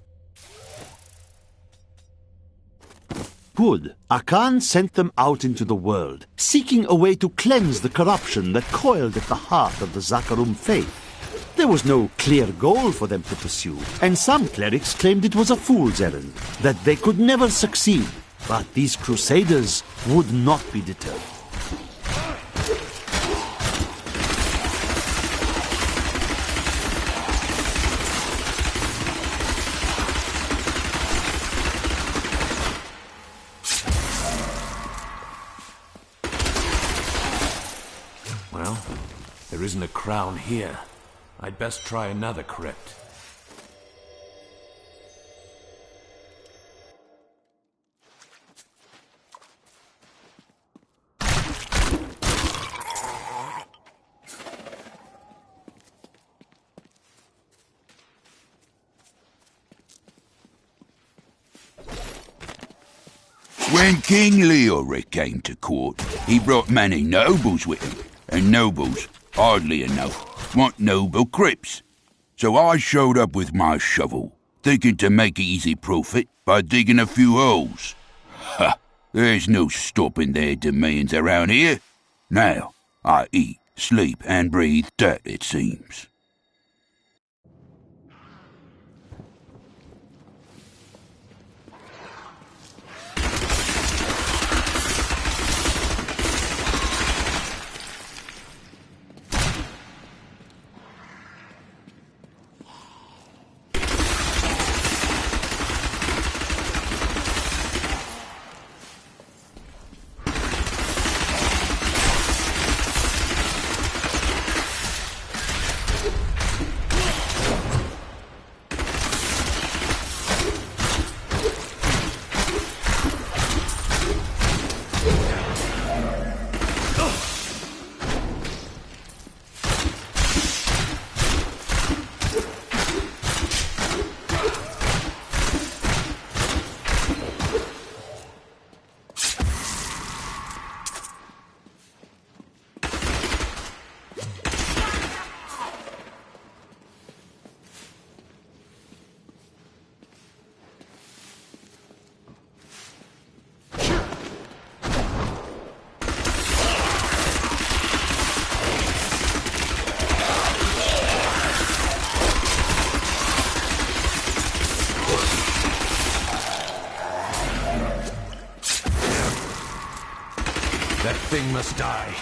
Speaker 10: Akan sent them out into the world, seeking a way to cleanse the corruption that coiled at the heart of the Zakarum faith. There was no clear goal for them to pursue, and some clerics claimed it was a fool's errand, that they could never succeed. But these Crusaders would not be deterred.
Speaker 1: Well, there isn't a crown here. I'd best try another crypt.
Speaker 18: When King Leoric came to court, he brought many nobles with him, and nobles, oddly enough, want noble crypts. So I showed up with my shovel, thinking to make easy profit by digging a few holes. Ha! There's no stopping their demands around here. Now, I eat, sleep, and breathe dirt, it seems.
Speaker 1: thing must die.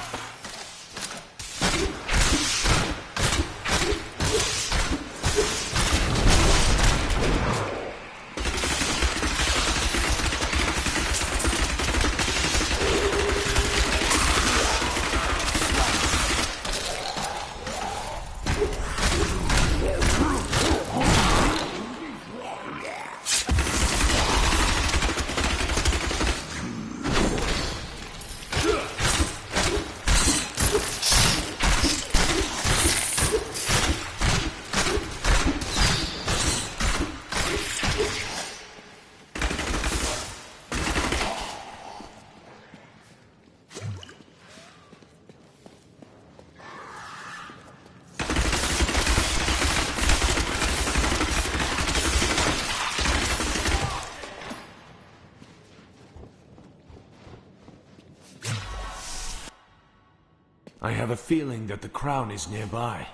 Speaker 1: I have a feeling that the crown is nearby.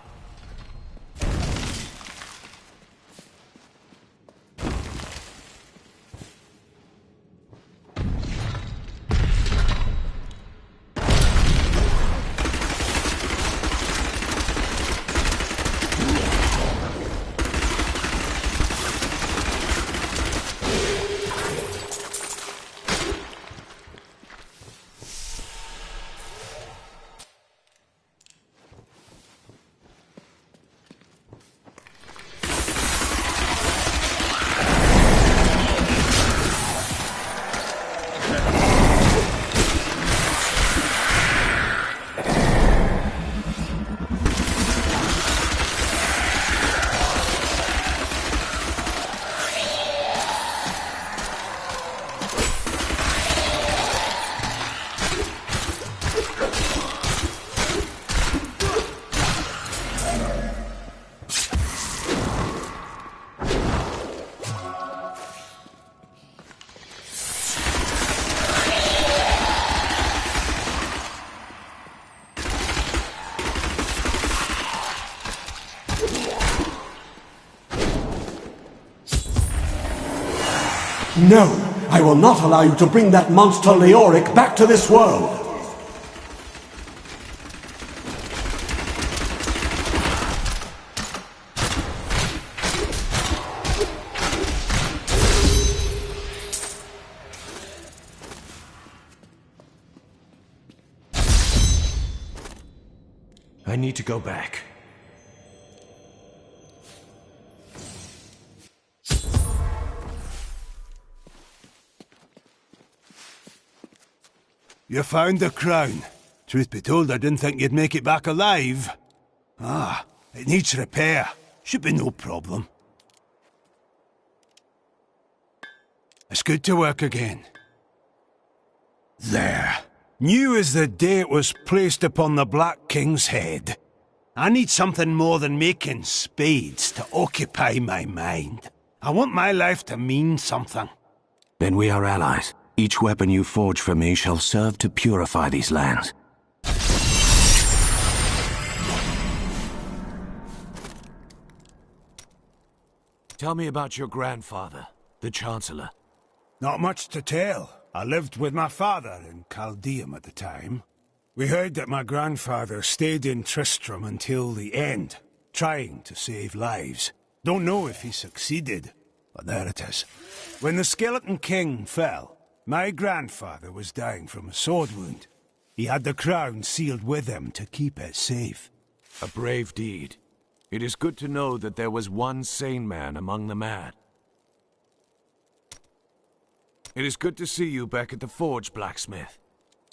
Speaker 19: No! I will not allow you to bring that monster Leoric back to this world!
Speaker 1: I need to go back.
Speaker 16: You found the crown. Truth be told, I didn't think you'd make it back alive. Ah, it needs repair. Should be no problem. It's good to work again. There. New as the day it was placed upon the Black King's head. I need something more than making spades to occupy my mind. I want my life to mean something.
Speaker 1: Then we are allies. Each weapon you forge for me shall serve to purify these lands. Tell me about your grandfather, the Chancellor.
Speaker 16: Not much to tell. I lived with my father in Chaldeum at the time. We heard that my grandfather stayed in Tristram until the end, trying to save lives. Don't know if he succeeded, but there it is. When the Skeleton King fell, my grandfather was dying from a sword wound. He had the crown sealed with him to keep it safe.
Speaker 1: A brave deed. It is good to know that there was one sane man among the mad. It is good to see you back at the forge, blacksmith.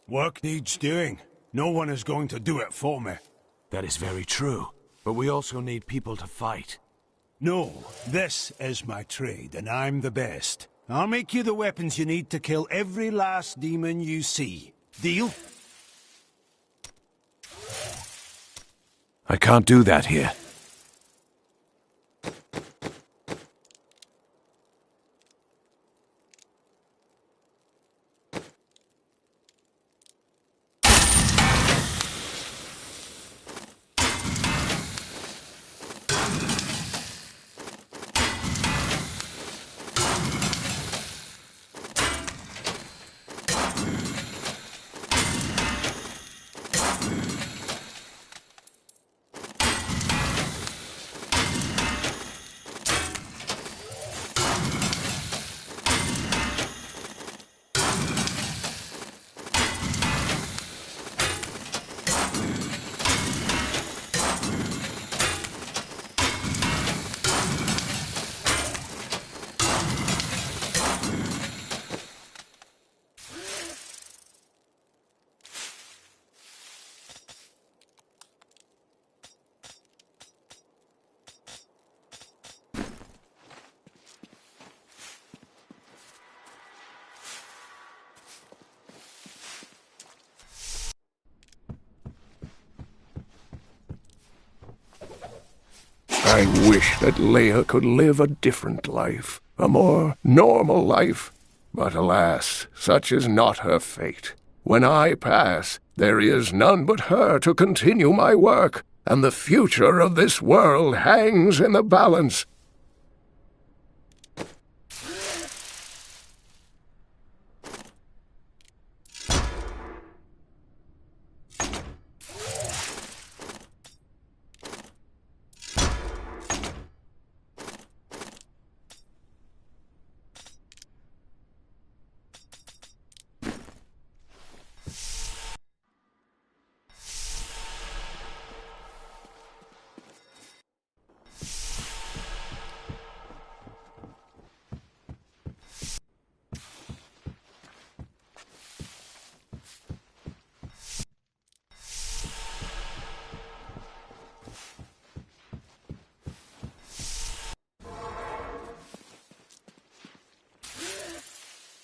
Speaker 16: Work needs doing. No one is going to do it for me.
Speaker 1: That is very true, but we also need people to fight.
Speaker 16: No, this is my trade, and I'm the best. I'll make you the weapons you need to kill every last demon you see. Deal?
Speaker 5: I can't do that here.
Speaker 8: I wish that Leia could live a different life, a more normal life. But alas, such is not her fate. When I pass, there is none but her to continue my work, and the future of this world hangs in the balance.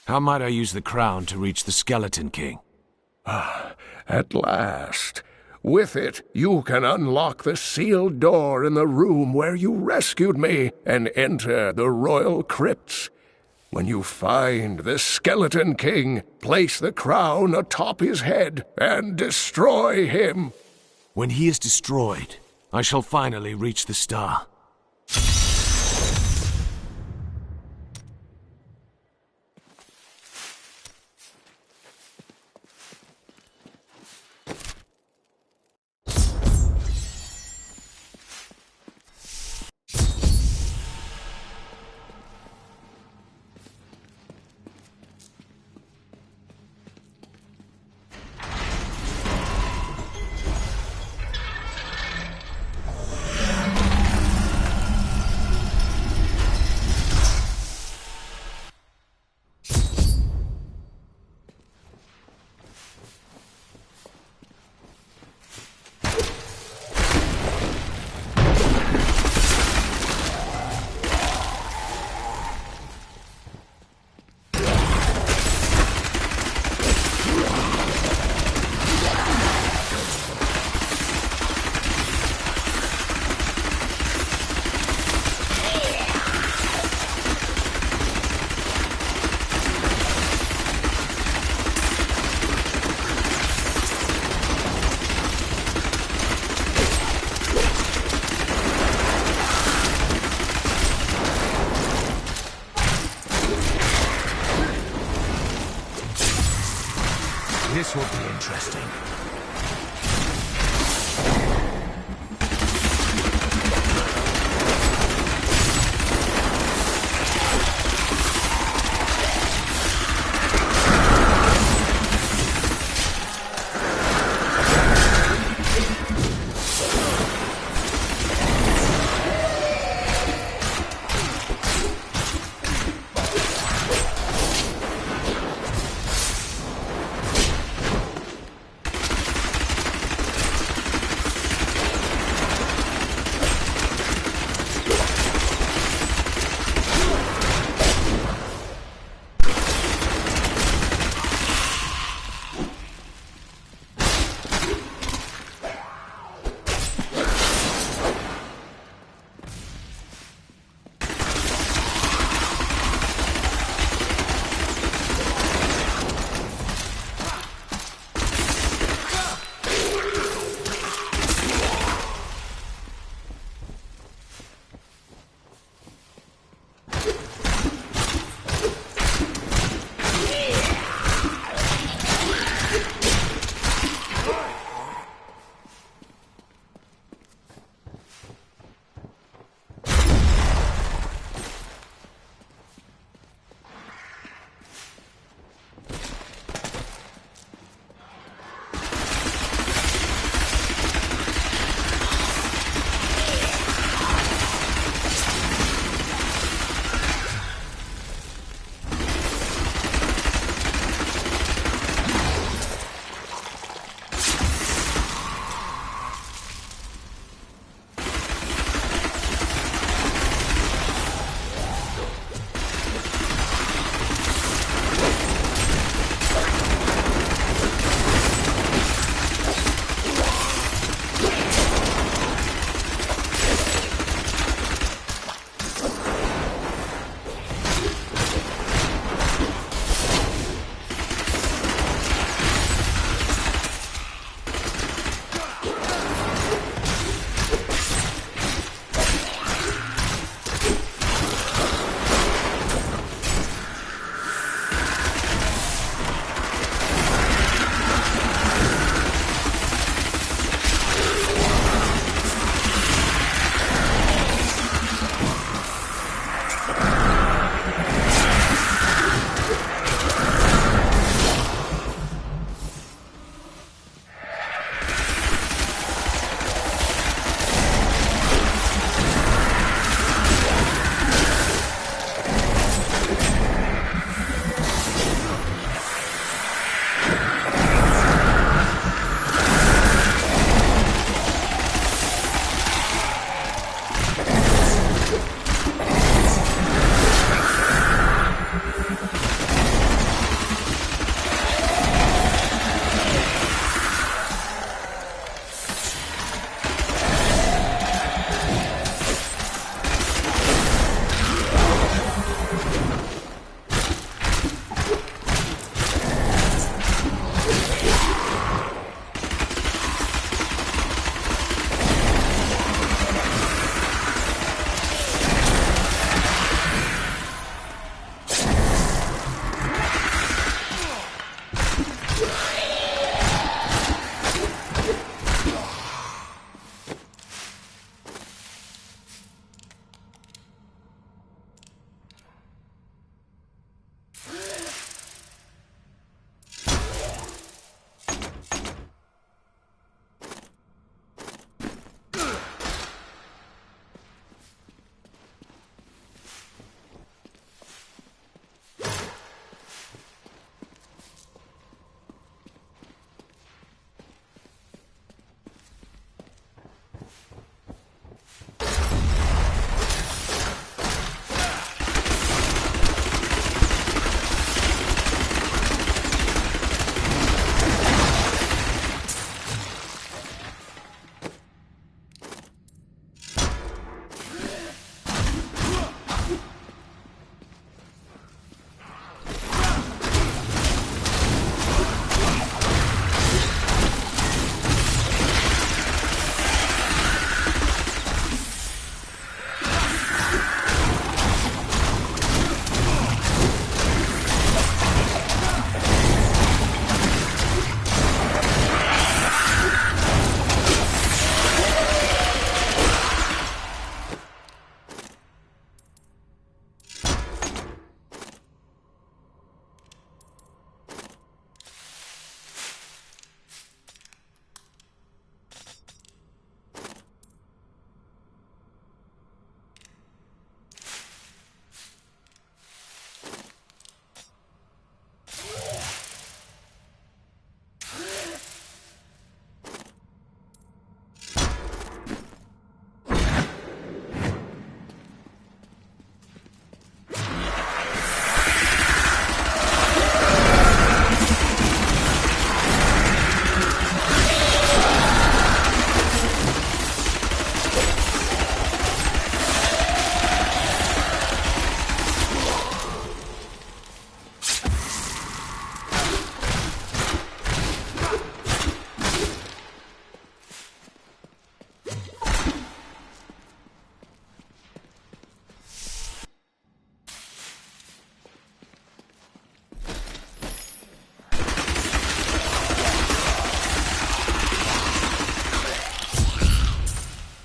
Speaker 5: How might I use the crown to reach the Skeleton King?
Speaker 8: At last. With it, you can unlock the sealed door in the room where you rescued me and enter the royal crypts. When you find the Skeleton King, place the crown atop his head and destroy him.
Speaker 5: When he is destroyed, I shall finally reach the star.
Speaker 1: This will be interesting.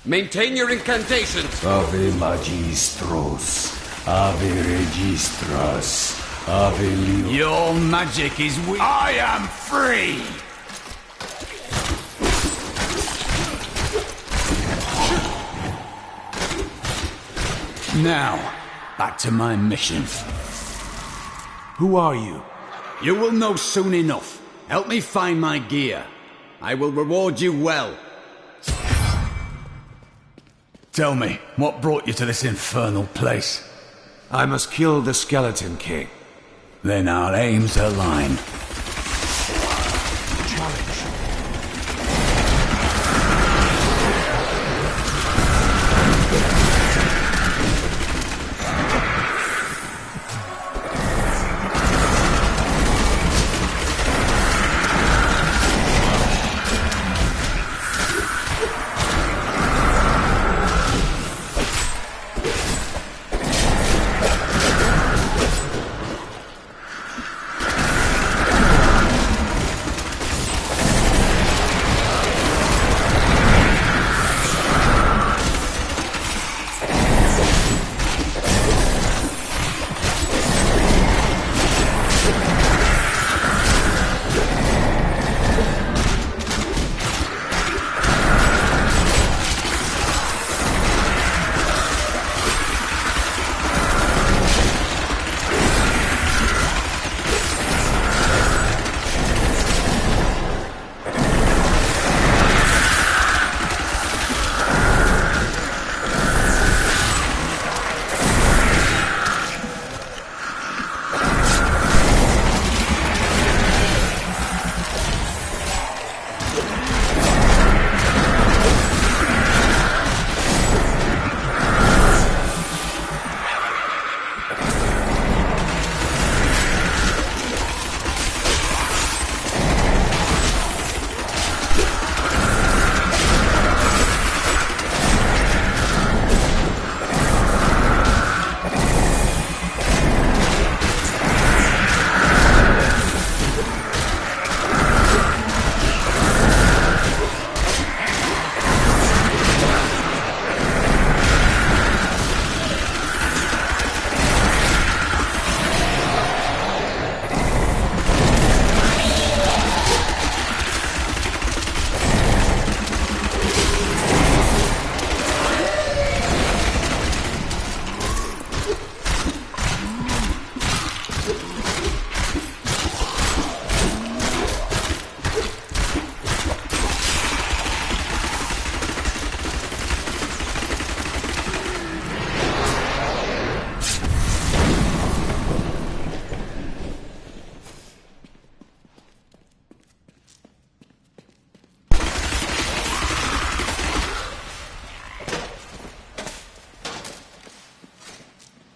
Speaker 20: Maintain your incantations.
Speaker 12: Ave Magistros. Ave Registras. Ave Leo.
Speaker 3: Your magic is weak.
Speaker 12: I am free!
Speaker 3: Now, back to my mission.
Speaker 12: Who are you?
Speaker 3: You will know soon enough. Help me find my gear. I will reward you well. Tell me, what brought you to this infernal place?
Speaker 12: I must kill the Skeleton King.
Speaker 3: Then our aims align.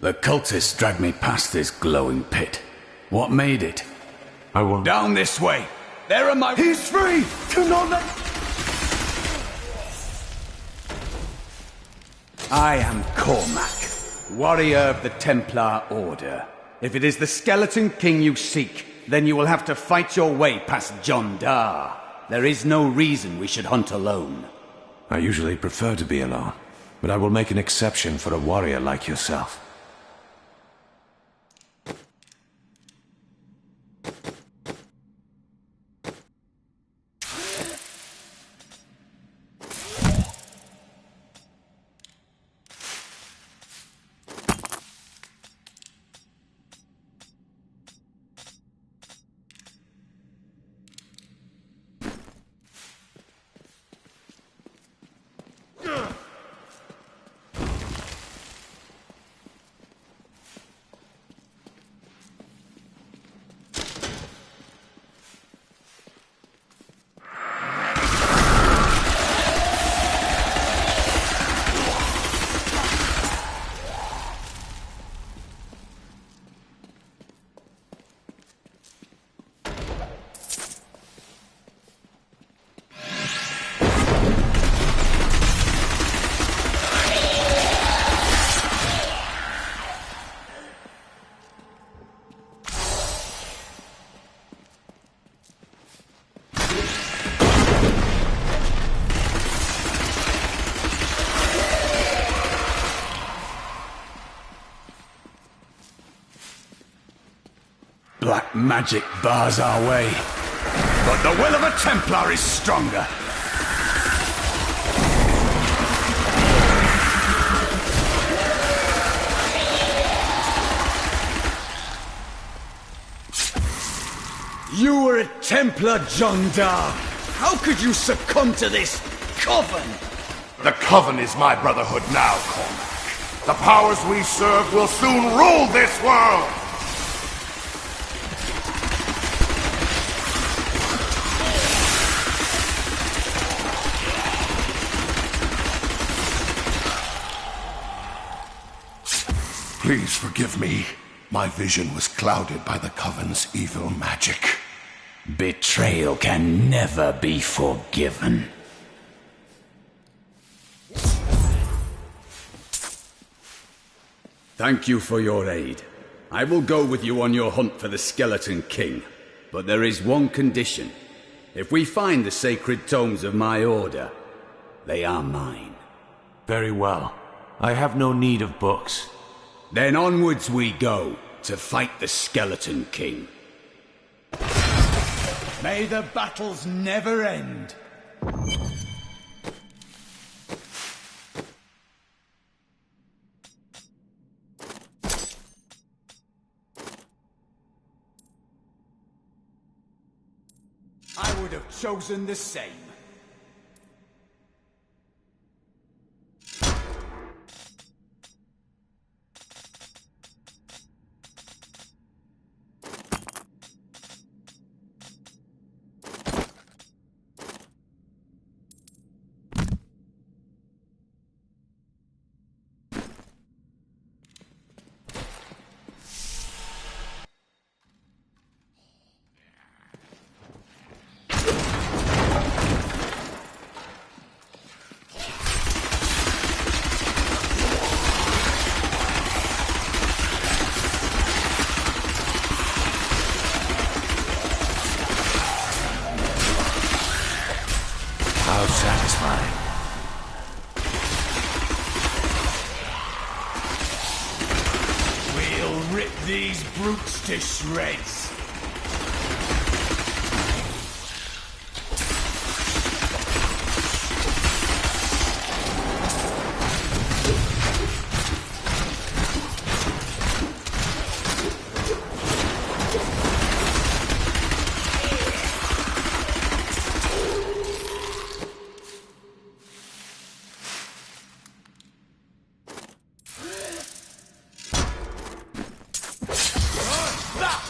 Speaker 3: The cultists dragged me past this glowing pit. What made it?
Speaker 12: I won't.
Speaker 3: Down this way! There are my—
Speaker 19: He's free! Do not let...
Speaker 3: I am Cormac, warrior of the Templar Order. If it is the Skeleton King you seek, then you will have to fight your way past John Dar. There is no reason we should hunt alone.
Speaker 5: I usually prefer to be alone, but I will make an exception for a warrior like yourself.
Speaker 3: Black magic bars our way. But the will of a Templar is stronger. You were a Templar, John Dar. How could you succumb to this coven?
Speaker 7: The coven is my brotherhood now, Cormac. The powers we serve will soon rule this world! Please forgive me. My vision was clouded by the Coven's evil magic.
Speaker 3: Betrayal can never be forgiven. Thank you for your aid. I will go with you on your hunt for the Skeleton King. But there is one condition. If we find the sacred tomes of my order, they are mine.
Speaker 1: Very well. I have no need of books.
Speaker 3: Then onwards we go, to fight the Skeleton King. May the battles never end. I would have chosen the same.
Speaker 1: How satisfying.
Speaker 3: We'll rip these brutes to shreds.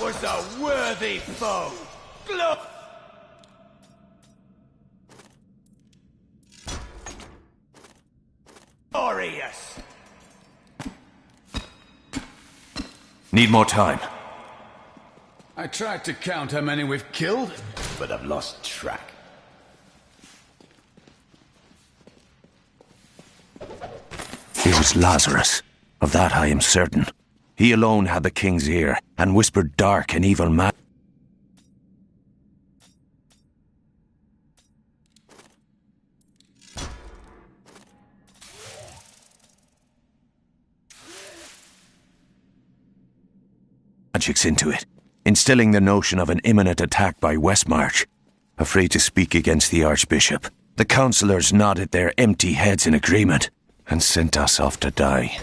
Speaker 3: Was a worthy foe. Glorious.
Speaker 1: Need more time.
Speaker 3: I tried to count how many we've killed, but I've lost track.
Speaker 5: It was Lazarus. Of that I am certain. He alone had the king's ear, and whispered dark and evil magic. Magics into it, instilling the notion of an imminent attack by Westmarch. Afraid to speak against the Archbishop, the councillors nodded their empty heads in agreement, and sent us off to die.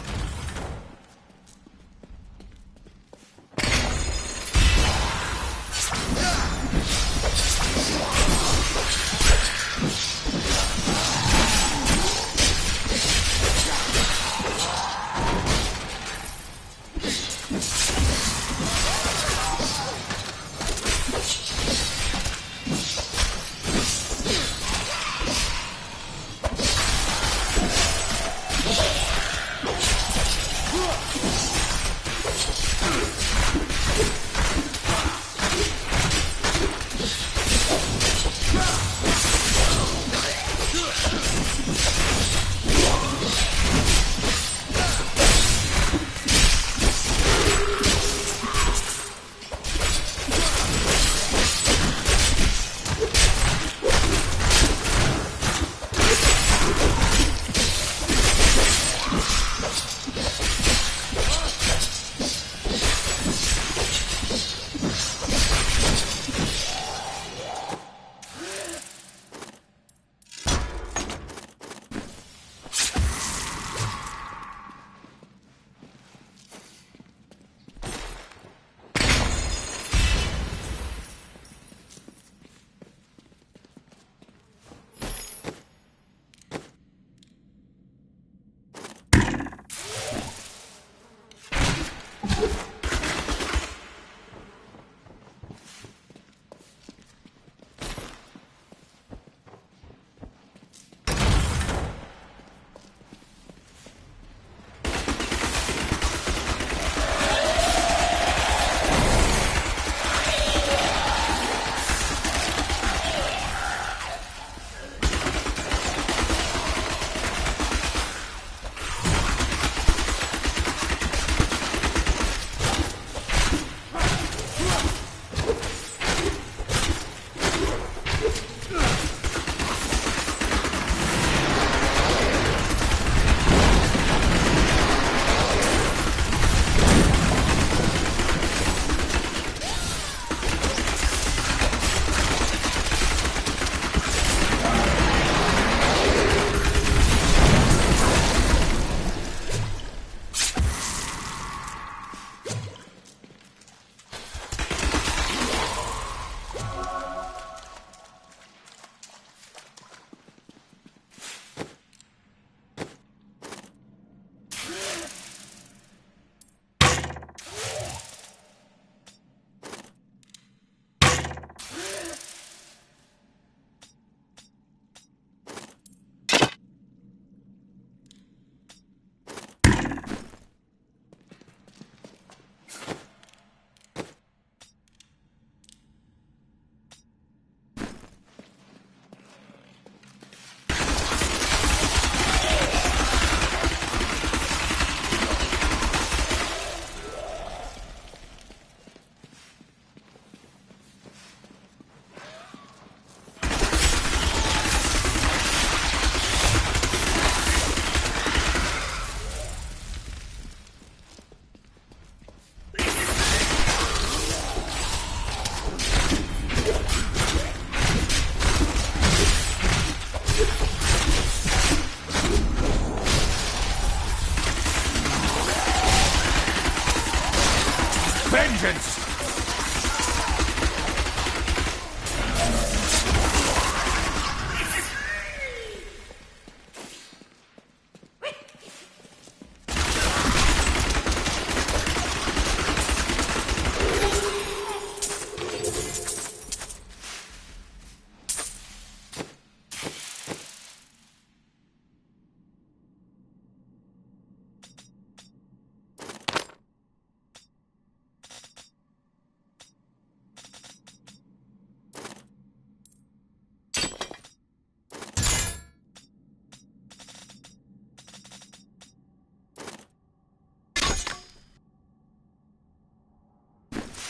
Speaker 7: vengeance!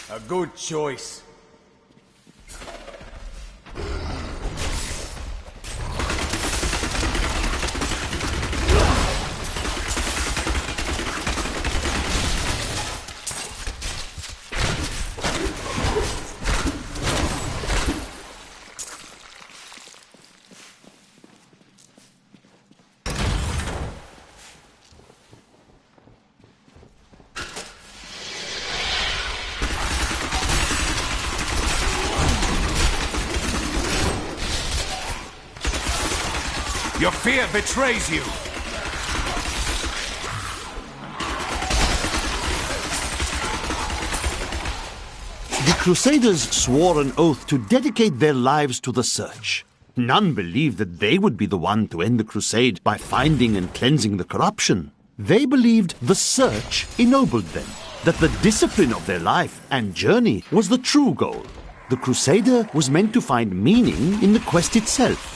Speaker 3: A good choice.
Speaker 7: Your fear betrays you!
Speaker 10: The Crusaders swore an oath to dedicate their lives to the search. None believed that they would be the one to end the crusade by finding and cleansing the corruption. They believed the search ennobled them, that the discipline of their life and journey was the true goal. The Crusader was meant to find meaning in the quest itself.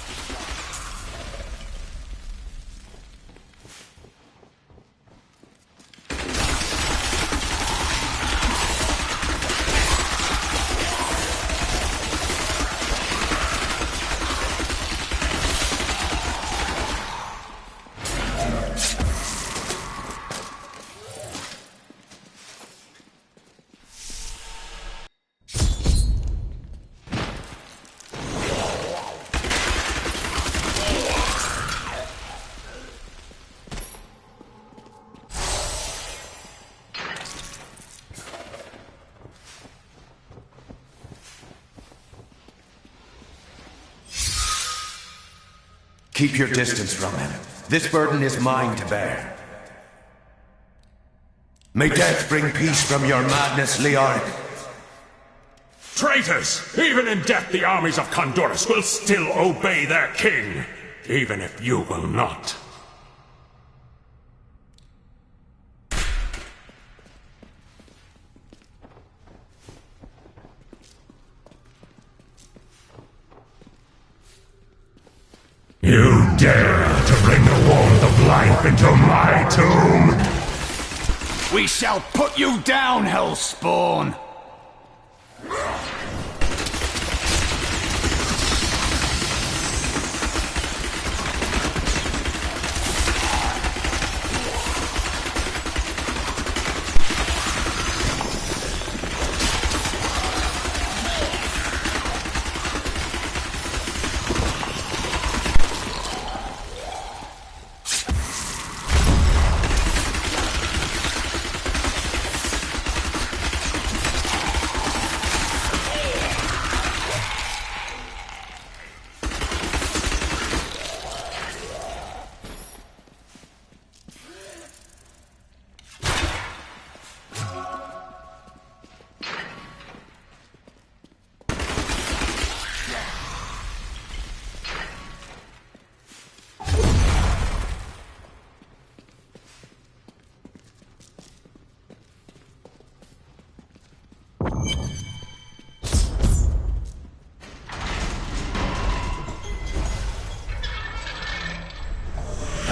Speaker 1: Keep your distance from him. This burden is mine to bear. May death bring peace from your madness, Leoric.
Speaker 12: Traitors! Even in death the armies of Condorus will still obey their king, even if you will not. You dare to bring the warmth of life into my tomb?
Speaker 3: We shall put you down, Hellspawn!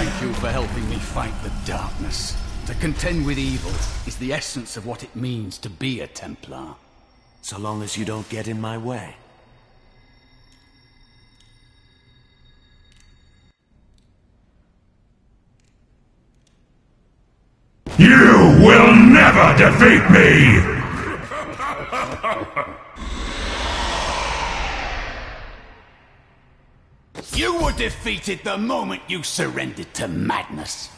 Speaker 3: Thank you for helping me fight the darkness. To contend with evil is the essence of what it means to be a Templar.
Speaker 1: So long as you don't get in my way.
Speaker 12: You will never defeat me!
Speaker 3: You were defeated the moment you surrendered to madness.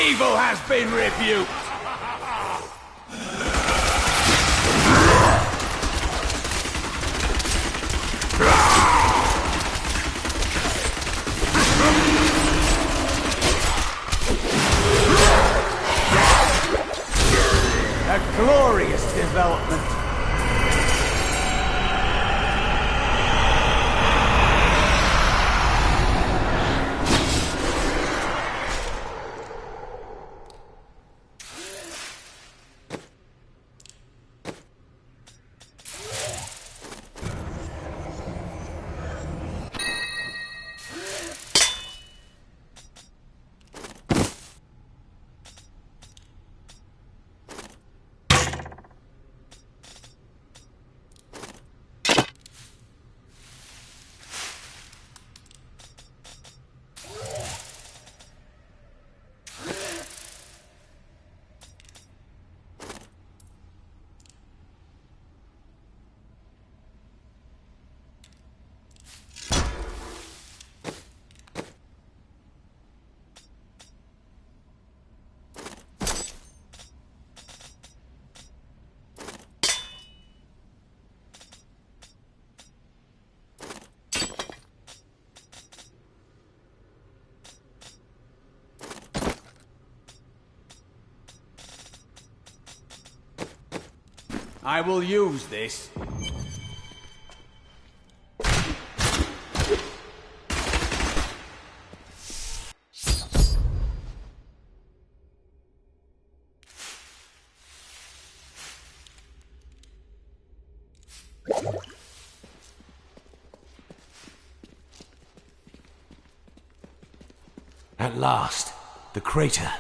Speaker 3: Evil has been rebuked! A glorious development. I will use this.
Speaker 1: At last, the crater.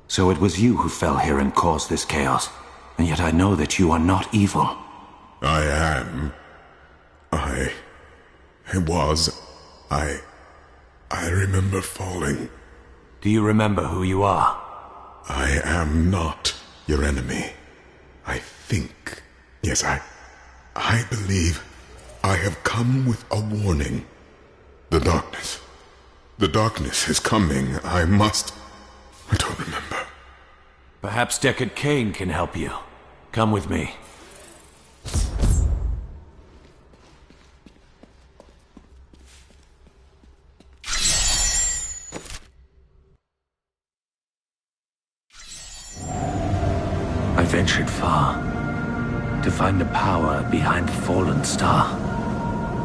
Speaker 1: So it was you who fell here and caused this chaos. And yet I know that you are not evil.
Speaker 12: I am. I remember falling.
Speaker 1: Do you remember who you are?
Speaker 12: I am not your enemy. I think. Yes, I believe I have come with a warning. The darkness. The darkness is coming. I don't remember.
Speaker 1: Perhaps Deckard Cain can help you. Come with me. I ventured far to find the power behind the fallen star.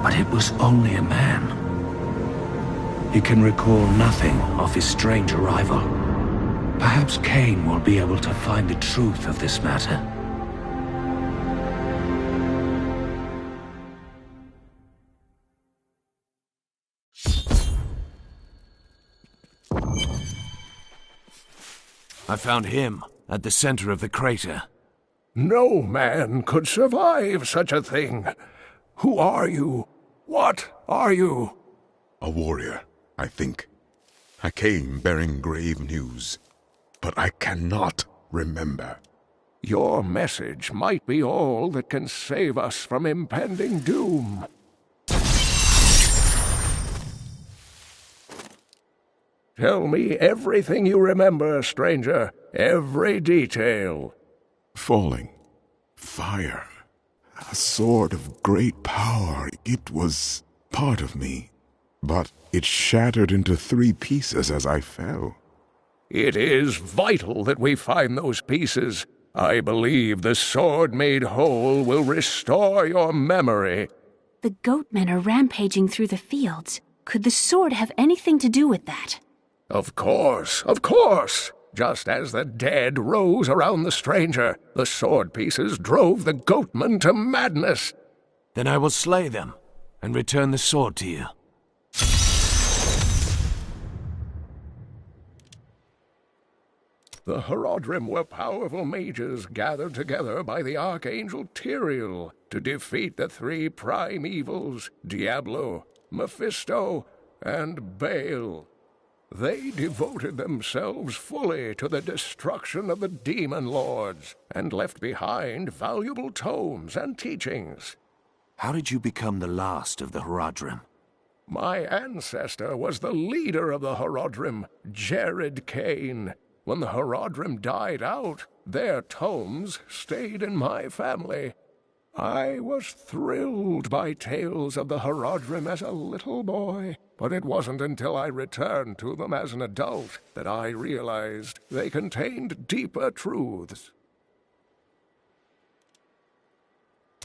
Speaker 1: But it was only a man. He can recall nothing of his strange arrival. Perhaps Cain will be able to find the truth of this matter. I found him at the center of the crater.
Speaker 8: No man could survive such a thing. Who are you? What are you?
Speaker 12: A warrior, I think. I came bearing grave news. But I cannot remember.
Speaker 8: Your message might be all that can save us from impending doom. Tell me everything you remember, stranger. Every detail.
Speaker 12: Falling. Fire. A sword of great power. It was part of me. But it shattered into 3 pieces as I fell.
Speaker 8: It is vital that we find those pieces. I believe the sword made whole will restore your memory.
Speaker 6: The goatmen are rampaging through the fields. Could the sword have anything to do with that?
Speaker 8: Of course, of course. Just as the dead rose around the stranger, the sword pieces drove the goatmen to madness.
Speaker 1: Then I will slay them and return the sword to you.
Speaker 8: The Horodrim were powerful mages gathered together by the Archangel Tyrael to defeat the 3 prime evils, Diablo, Mephisto, and Baal. They devoted themselves fully to the destruction of the demon lords, and left behind valuable tomes and teachings.
Speaker 5: How did you become the last of the Horadrim?
Speaker 8: My ancestor was the leader of the Horadrim, Jared Kane. When the Horadrim died out, their tomes stayed in my family. I was thrilled by tales of the Horadrim as a little boy, but it wasn't until I returned to them as an adult that I realized they contained deeper truths.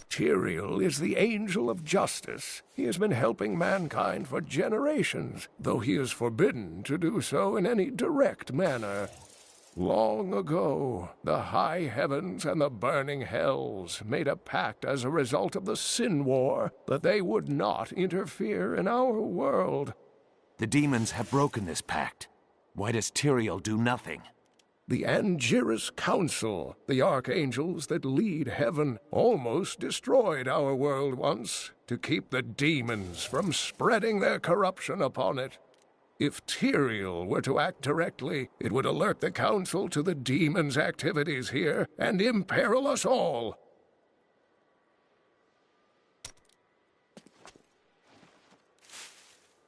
Speaker 8: Tyrael is the angel of justice. He has been helping mankind for generations, though he is forbidden to do so in any direct manner. Long ago, the high heavens and the burning hells made a pact as a result of the Sin War that they would not interfere in our world.
Speaker 5: The demons have broken this pact. Why does Tyrael do nothing?
Speaker 8: The Angiris Council, the archangels that lead heaven, almost destroyed our world once to keep the demons from spreading their corruption upon it. If Tyrael were to act directly, it would alert the Council to the demons' activities here and imperil us all.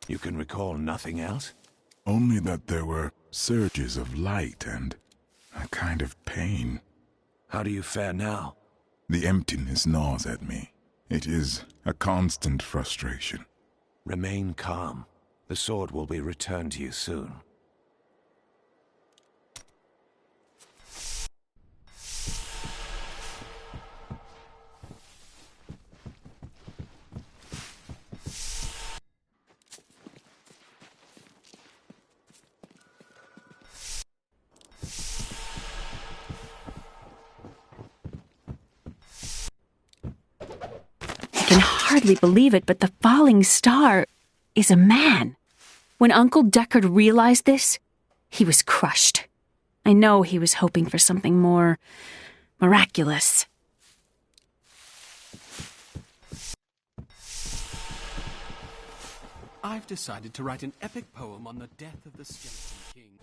Speaker 5: You can recall nothing else?
Speaker 12: Only that there were surges of light and a kind of pain.
Speaker 5: How do you fare now?
Speaker 12: The emptiness gnaws at me. It is a constant frustration.
Speaker 5: Remain calm. The sword will be returned to you soon.
Speaker 6: I can hardly believe it, but the falling star is a man. When Uncle Deckard realized this, he was crushed. I know he was hoping for something more miraculous.
Speaker 13: I've decided to write an epic poem on the death of the Skeleton King.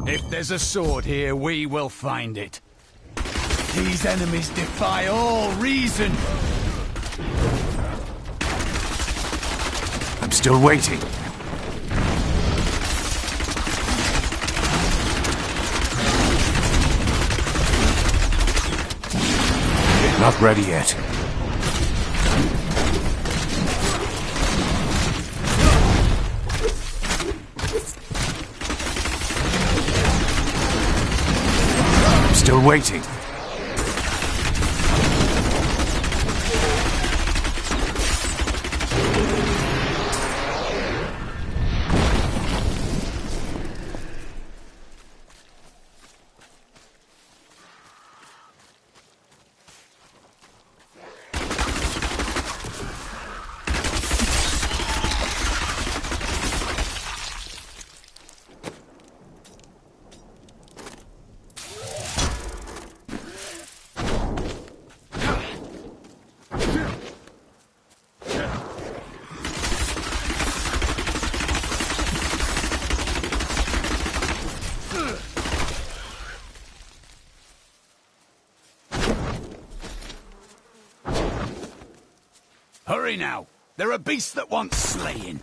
Speaker 3: If there's a sword here, we will find it. These enemies defy all reason.
Speaker 5: I'm still waiting. Not ready yet. Still waiting.
Speaker 3: Hurry now! There are beasts that want slaying.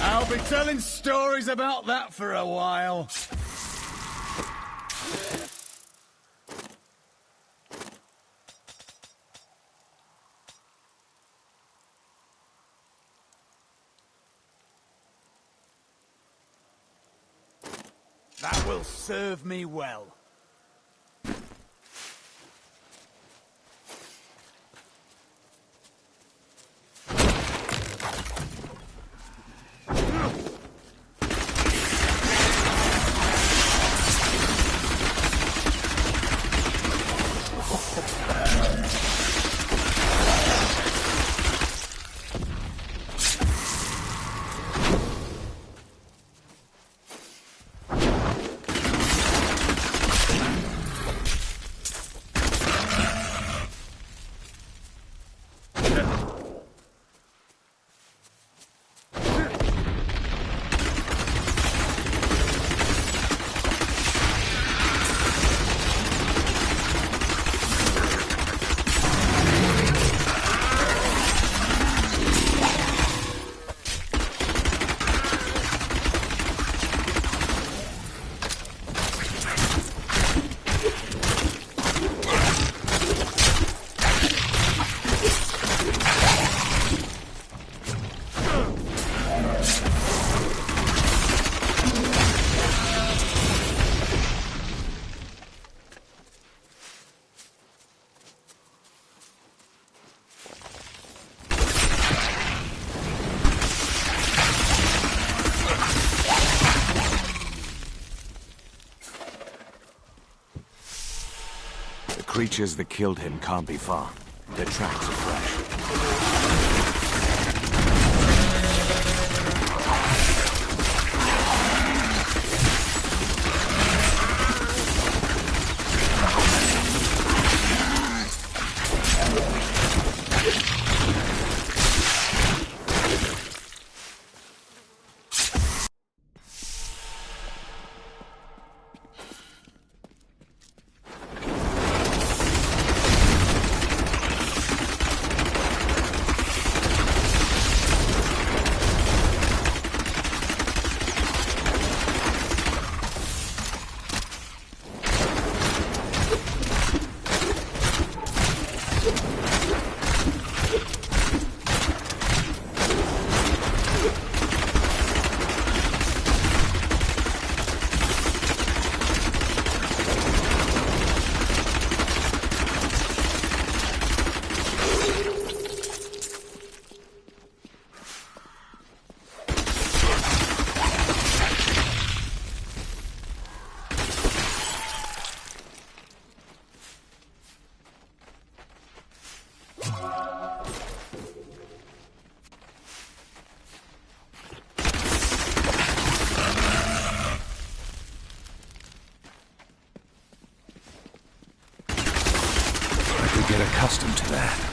Speaker 3: I'll be telling stories about that for a while. That will serve me well.
Speaker 1: The creatures that killed him can't be far. Their tracks are fresh.
Speaker 5: Get accustomed to that.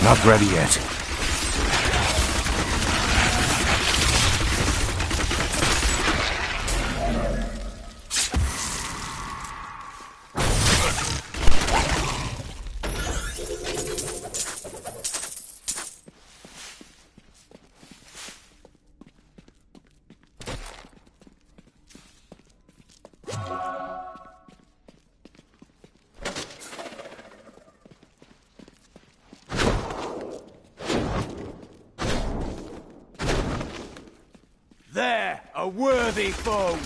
Speaker 5: Not ready yet.
Speaker 3: A worthy foe!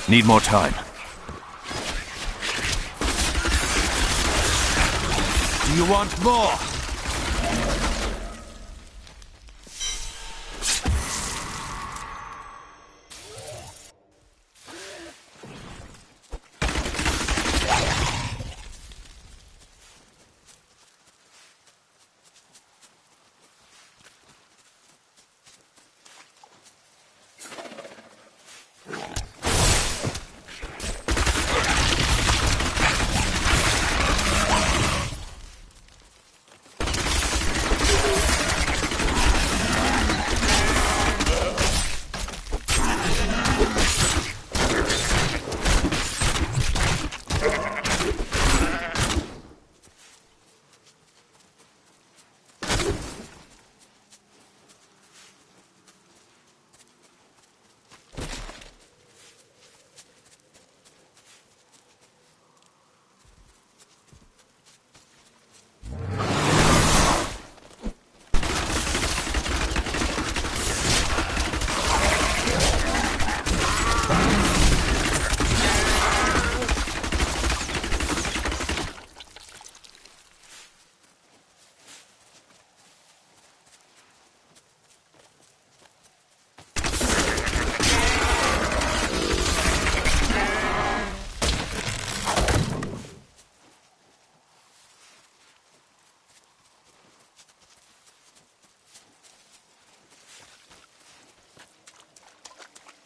Speaker 5: Need more time.
Speaker 3: Do you want more?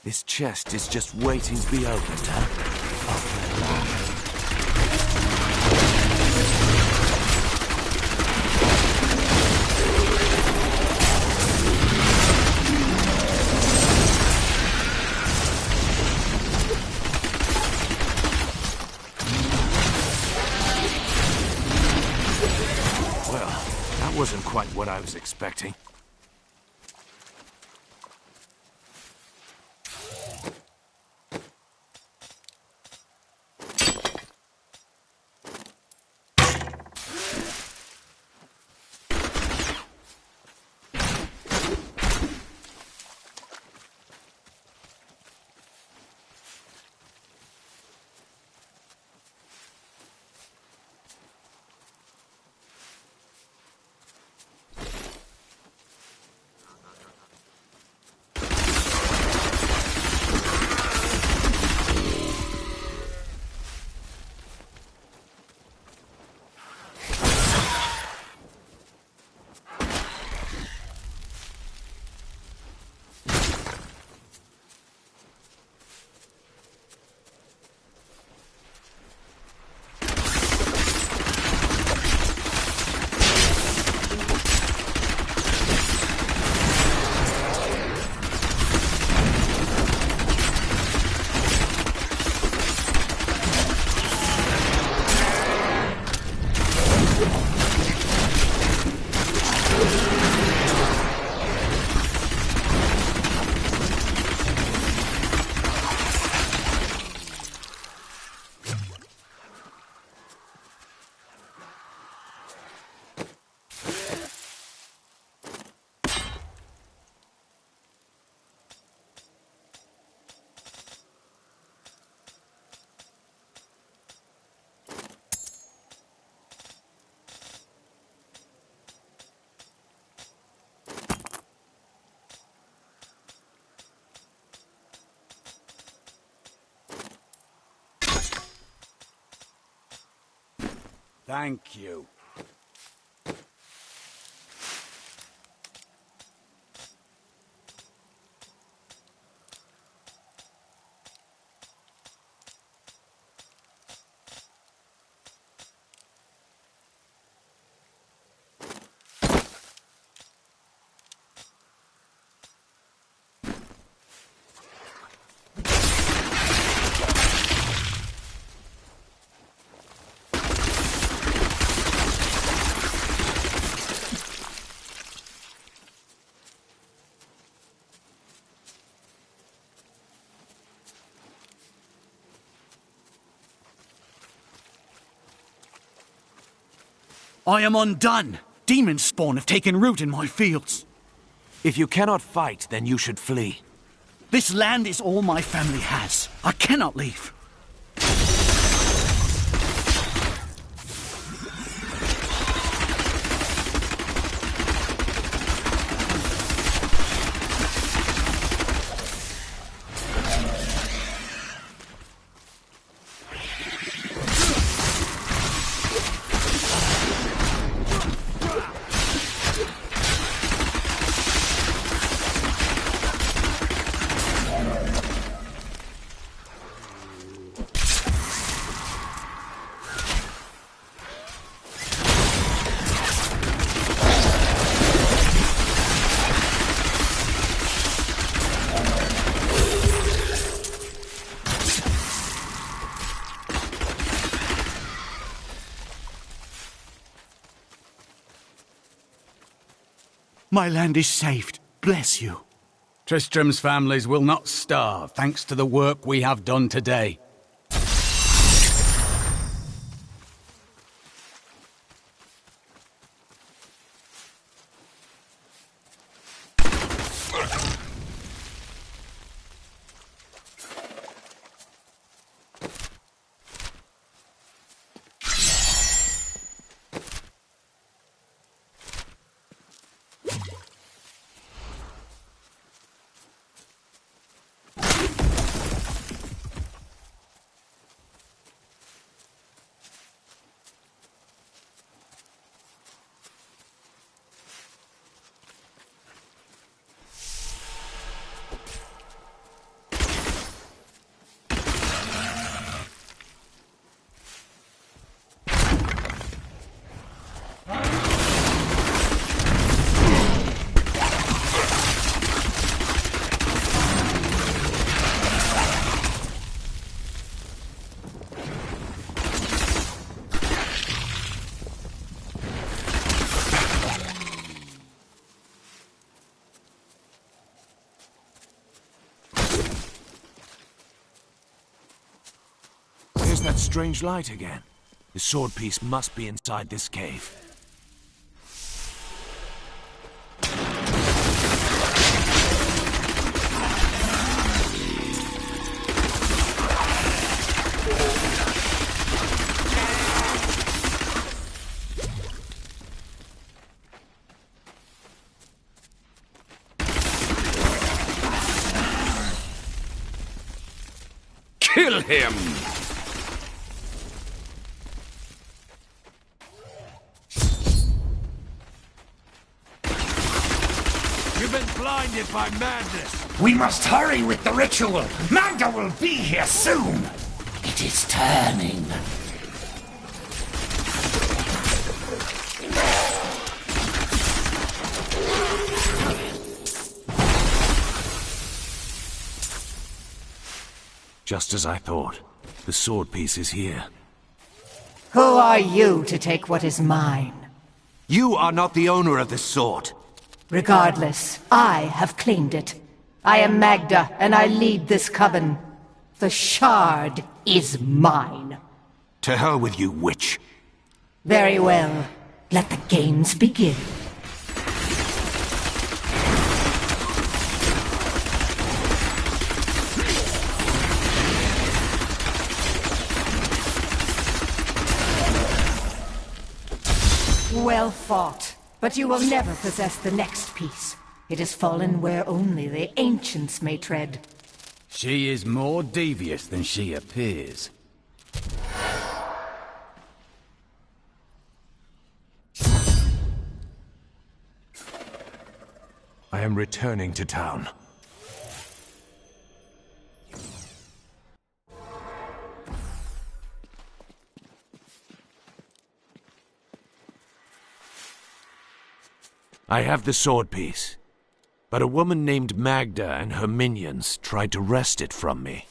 Speaker 1: This chest is just waiting to be opened, huh? Well, that wasn't quite what I was expecting.
Speaker 3: Thank you.
Speaker 9: I am undone! Demon spawn have taken root in my fields.
Speaker 1: If you cannot fight, then you should flee.
Speaker 9: This land is all my family has. I cannot leave. My land is saved. Bless you.
Speaker 3: Tristram's families will not starve, thanks to the work we have done today.
Speaker 1: That strange light again. The sword piece must be inside this cave.
Speaker 3: Kill him!
Speaker 1: Blinded by madness.
Speaker 12: We must hurry with the ritual. Magda will be here soon. It is turning.
Speaker 1: Just as I thought. The sword piece is here.
Speaker 11: Who are you to take what is mine?
Speaker 1: You are not the owner of this sword.
Speaker 11: Regardless, I have claimed it. I am Magda, and I lead this coven. The shard is mine.
Speaker 1: To hell with you, witch.
Speaker 11: Very well. Let the games begin. Well fought. But you will never possess the next piece. It has fallen where only the ancients may tread.
Speaker 3: She is more devious than she appears.
Speaker 5: I am returning to town. I have the sword piece, but a woman named Magda and her minions tried to wrest it from me.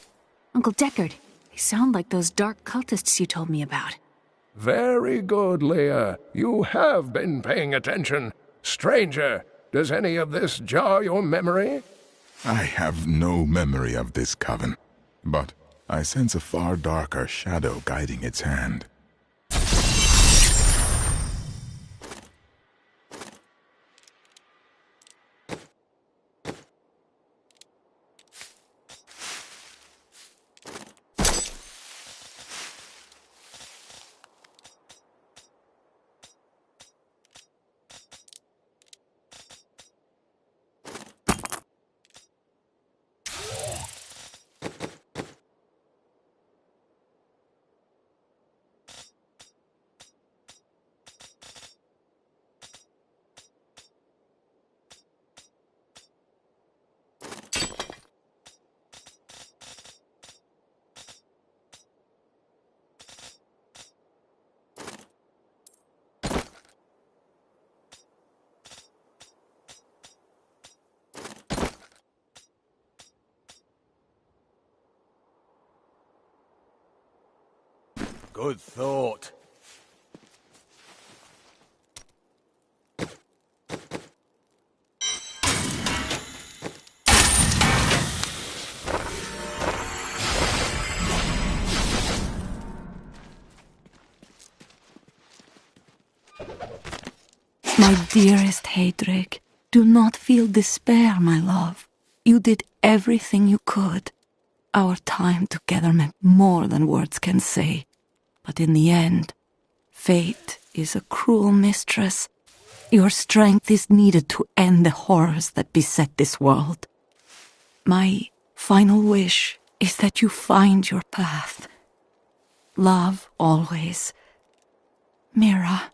Speaker 6: Uncle Deckard, they sound like those dark cultists you told me about.
Speaker 8: Very good, Leah. You have been paying attention. Stranger, does any of this jar your memory?
Speaker 21: I have no memory of this coven, but I sense a far darker shadow guiding its hand.
Speaker 3: Good thought.
Speaker 17: My dearest Heydrich, do not feel despair, my love. You did everything you could. Our time together meant more than words can say. But in the end, fate is a cruel mistress. Your strength is needed to end the horrors that beset this world. My final wish is that you find your path. Love always. Mira.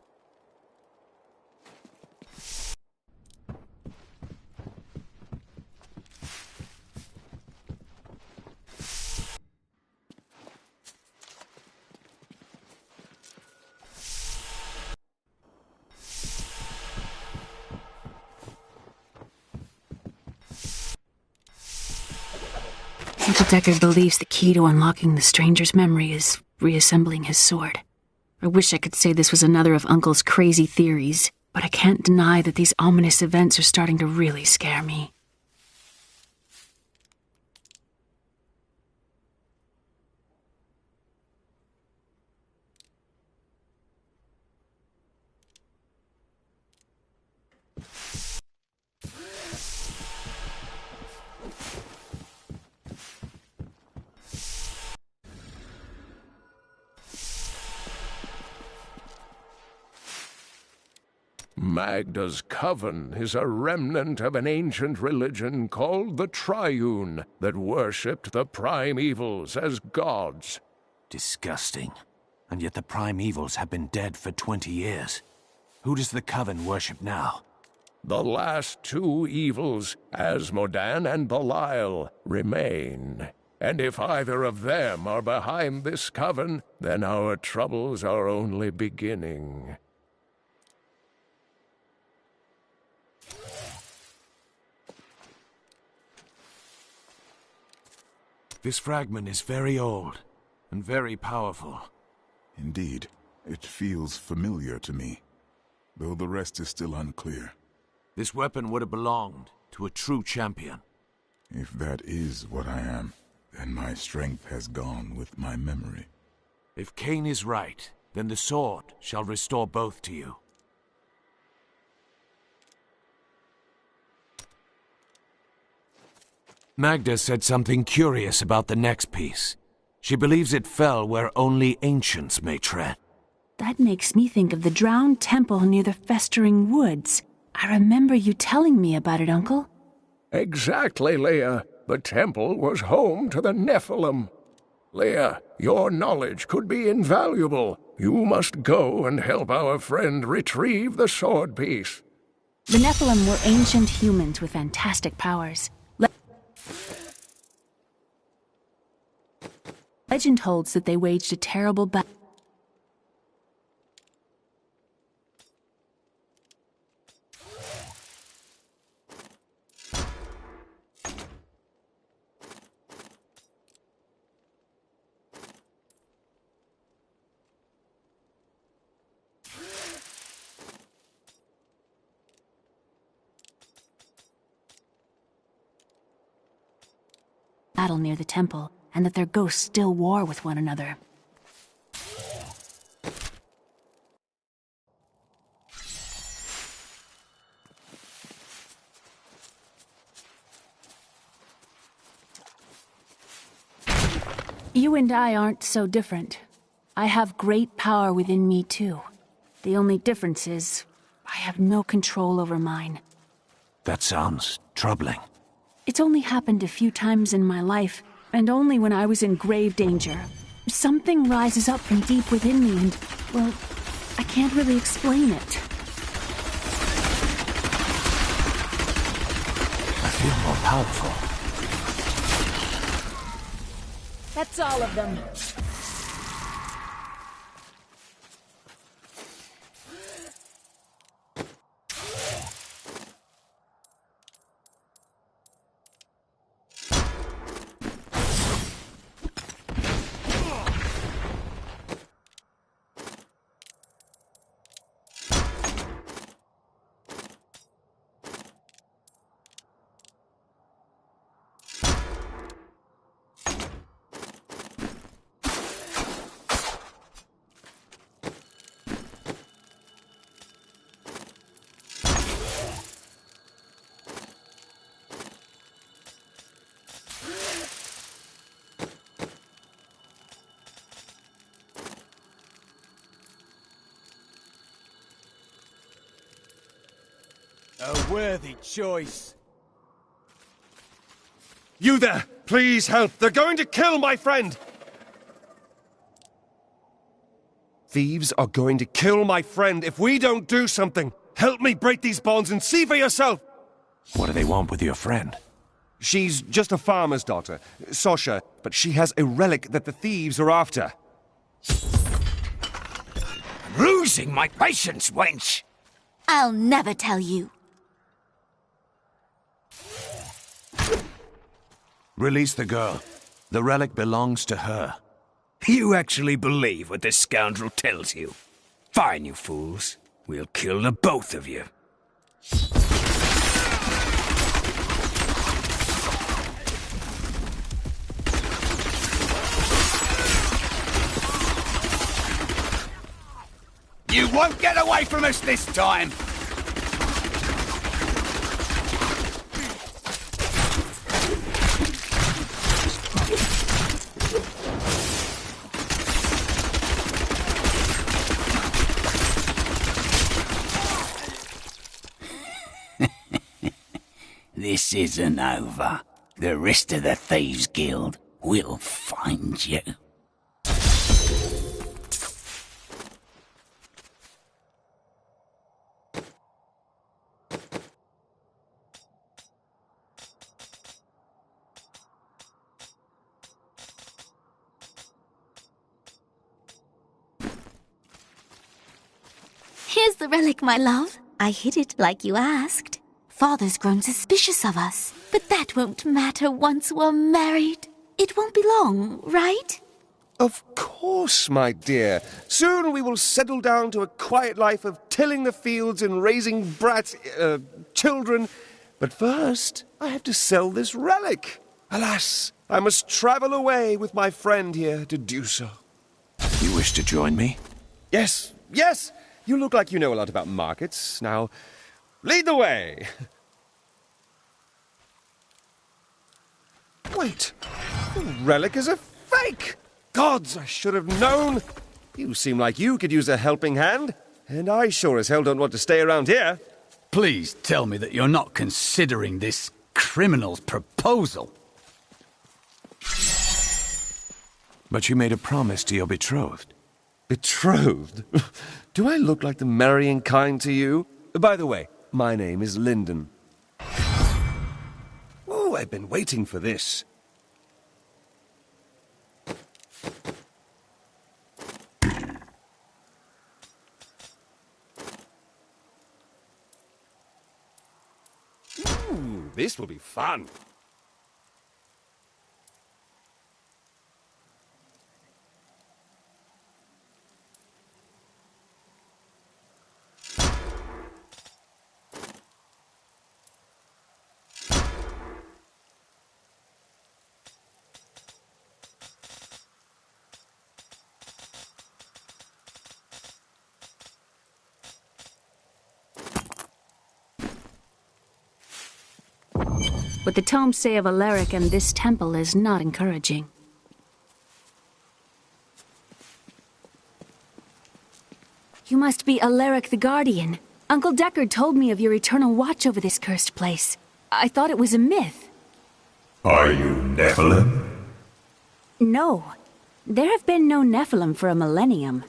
Speaker 6: Uncle Deckard believes the key to unlocking the stranger's memory is reassembling his sword. I wish I could say this was another of Uncle's crazy theories, but I can't deny that these ominous events are starting to really scare me.
Speaker 8: Magda's coven is a remnant of an ancient religion called the Triune that worshipped the primevals as gods.
Speaker 5: Disgusting. And yet the primevals have been dead for 20 years. Who does the coven worship now?
Speaker 8: The last two evils, Asmodan and Belial, remain. And if either of them are behind this coven, then our troubles are only beginning.
Speaker 5: This fragment is very old and very powerful.
Speaker 21: Indeed, it feels familiar to me, though the rest is still unclear.
Speaker 5: This weapon would have belonged to a true champion.
Speaker 21: If that is what I am, then my strength has gone with my memory.
Speaker 5: If Cain is right, then the sword shall restore both to you. Magda said something curious about the next piece. She believes it fell where only ancients may tread.
Speaker 6: That makes me think of the drowned temple near the festering woods. I remember you telling me about it, Uncle.
Speaker 8: Exactly, Leah. The temple was home to the Nephilim. Leah, your knowledge could be invaluable. You must go and help our friend retrieve the sword piece.
Speaker 6: The Nephilim were ancient humans with fantastic powers. Legend holds that they waged a terrible battle. Near the temple, and that their ghosts still war with one another. You and I aren't so different. I have great power within me too. The only difference is, I have no control over mine.
Speaker 1: That sounds troubling.
Speaker 6: It's only happened a few times in my life, and only when I was in grave danger. Something rises up from deep within me and, well, I can't really explain it.
Speaker 1: I feel more powerful.
Speaker 6: That's all of them.
Speaker 3: A worthy choice.
Speaker 2: You there! Please help! They're going to kill my friend! Thieves are going to kill my friend if we don't do something! Help me break these bonds and see for yourself!
Speaker 1: What do they want with your friend?
Speaker 2: She's just a farmer's daughter, Sasha, but she has a relic that the thieves are after.
Speaker 22: I'm losing my patience, wench!
Speaker 23: I'll never tell you.
Speaker 1: Release the girl. The relic belongs to her.
Speaker 22: You actually believe what this scoundrel tells you? Fine, you fools. We'll kill the both of you.
Speaker 3: You won't get away from us this time!
Speaker 22: This isn't over. The rest of the Thieves' Guild will find you.
Speaker 23: Here's the relic, my love. I hid it like you asked. Father's grown suspicious of us, but that won't matter once we're married. It won't be long, right?
Speaker 2: Of course, my dear. Soon we will settle down to a quiet life of tilling the fields and raising children. But first, I have to sell this relic. Alas, I must travel away with my friend here to do so.
Speaker 1: You wish to join me?
Speaker 2: Yes, yes! You look like you know a lot about markets. Now, lead the way! Wait, the relic is a fake! Gods, I should have known! You seem like you could use a helping hand, and I sure as hell don't want to stay around here.
Speaker 3: Please tell me that you're not considering this criminal's proposal.
Speaker 1: But you made a promise to your betrothed.
Speaker 2: Betrothed? Do I look like the marrying kind to you? By the way, My name is Lyndon. Oh, I've been waiting for this. Ooh, this will be fun.
Speaker 6: What the tomes say of Alaric and this temple is not encouraging. You must be Alaric the Guardian. Uncle Deckard told me of your eternal watch over this cursed place. I thought it was a myth.
Speaker 12: Are you Nephilim?
Speaker 6: No. There have been no Nephilim for a millennium.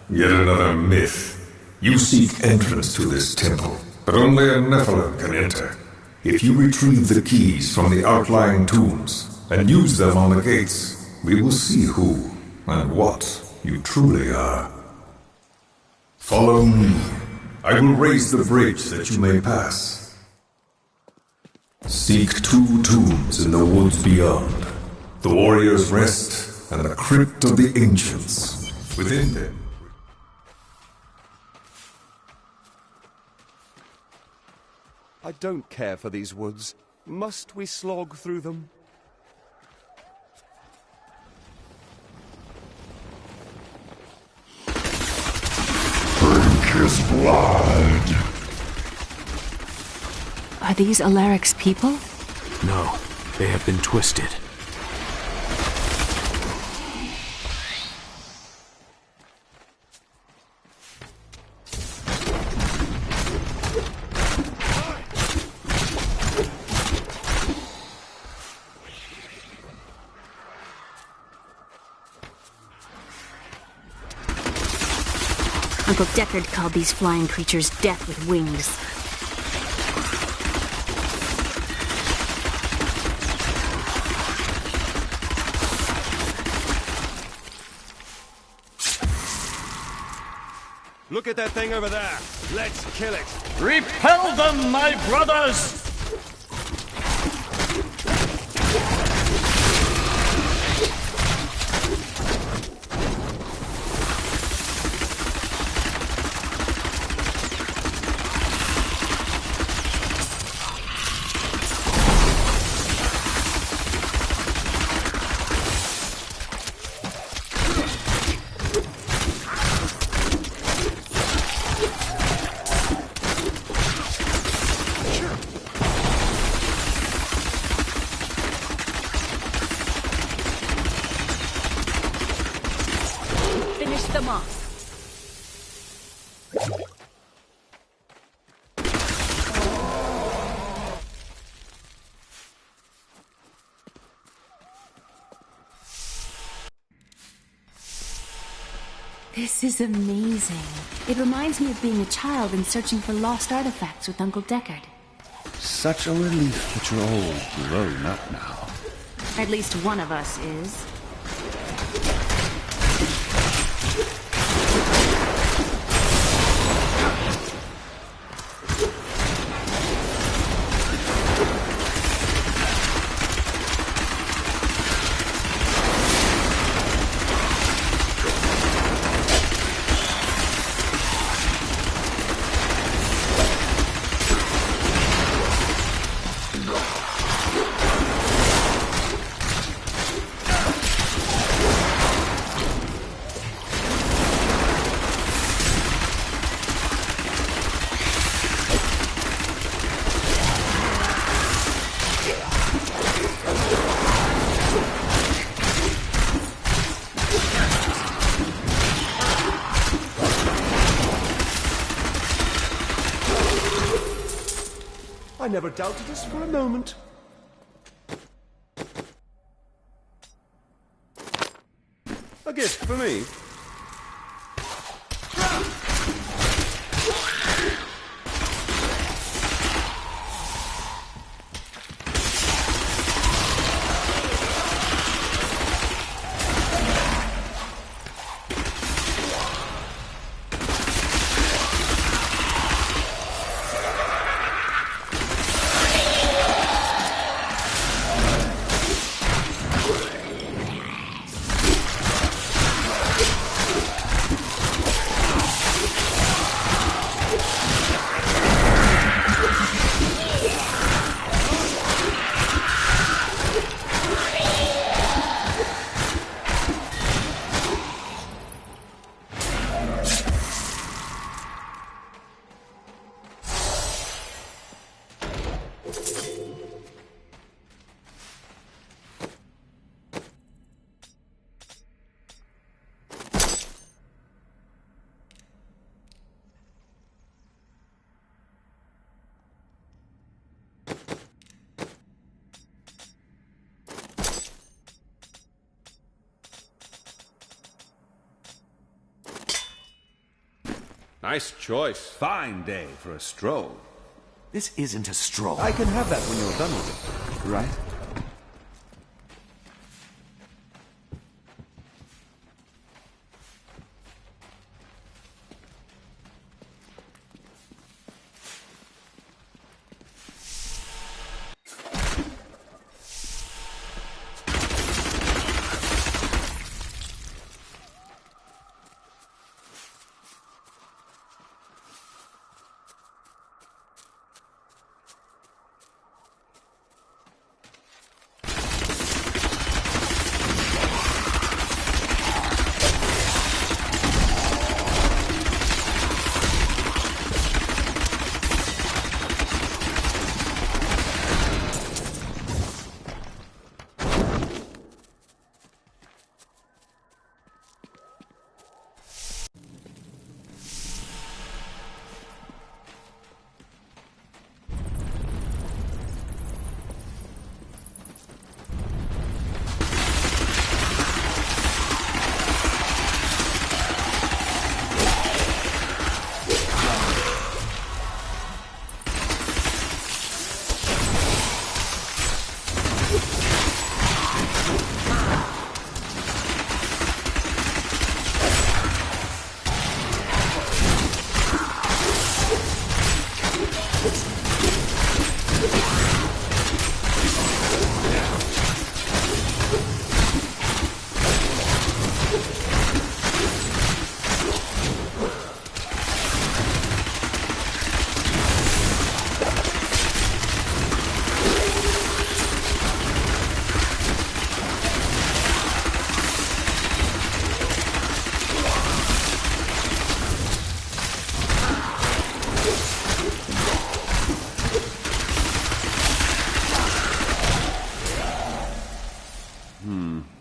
Speaker 12: Yet another myth. You seek entrance to this temple, but only a Nephilim can enter. If you retrieve the keys from the outlying tombs and use them on the gates, we will see who and what you truly are. Follow me. I will raise the bridge that you may pass. Seek 2 tombs in the woods beyond. The Warrior's Rest and the Crypt of the Ancients. Within them,
Speaker 2: I don't care for these woods. Must we slog through them?
Speaker 12: drink his blood.
Speaker 6: Are these Alaric's people?
Speaker 1: No, they have been twisted.
Speaker 6: Uncle Deckard called these flying creatures death with wings.
Speaker 2: Look at that thing over there. Let's kill it.
Speaker 4: Repel them, my brothers!
Speaker 6: Them off. This is amazing. It reminds me of being a child and searching for lost artifacts with Uncle Deckard.
Speaker 3: Such a relief that you're all grown up now.
Speaker 6: At least one of us is.
Speaker 2: I never doubted this for a moment. A gift for me. Nice choice.
Speaker 3: Fine day for a stroll.
Speaker 14: This isn't a stroll.
Speaker 3: I can have that when you're done with it, right?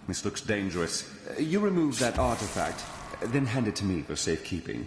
Speaker 2: This looks dangerous. You remove that artifact, then hand it to me for safekeeping.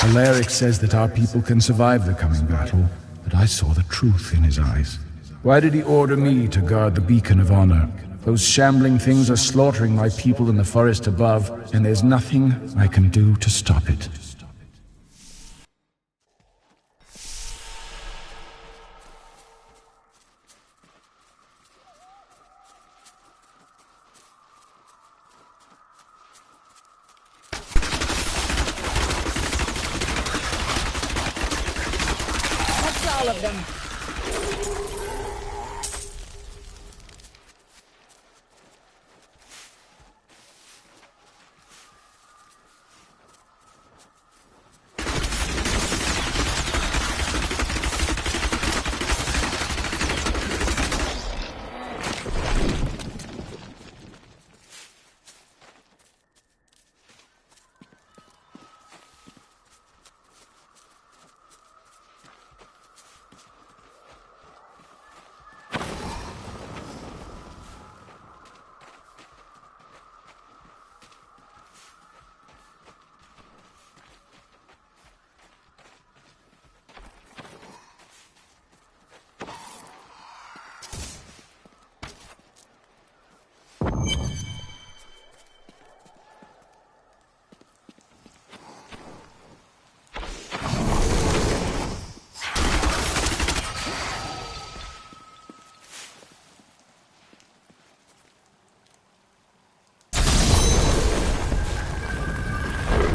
Speaker 15: Alaric says that our people can survive the coming battle, but I saw the truth in his eyes. Why did he order me to guard the beacon of honor? Those shambling things are slaughtering my people in the forest above, and there's nothing I can do to stop it.
Speaker 18: That's all of them.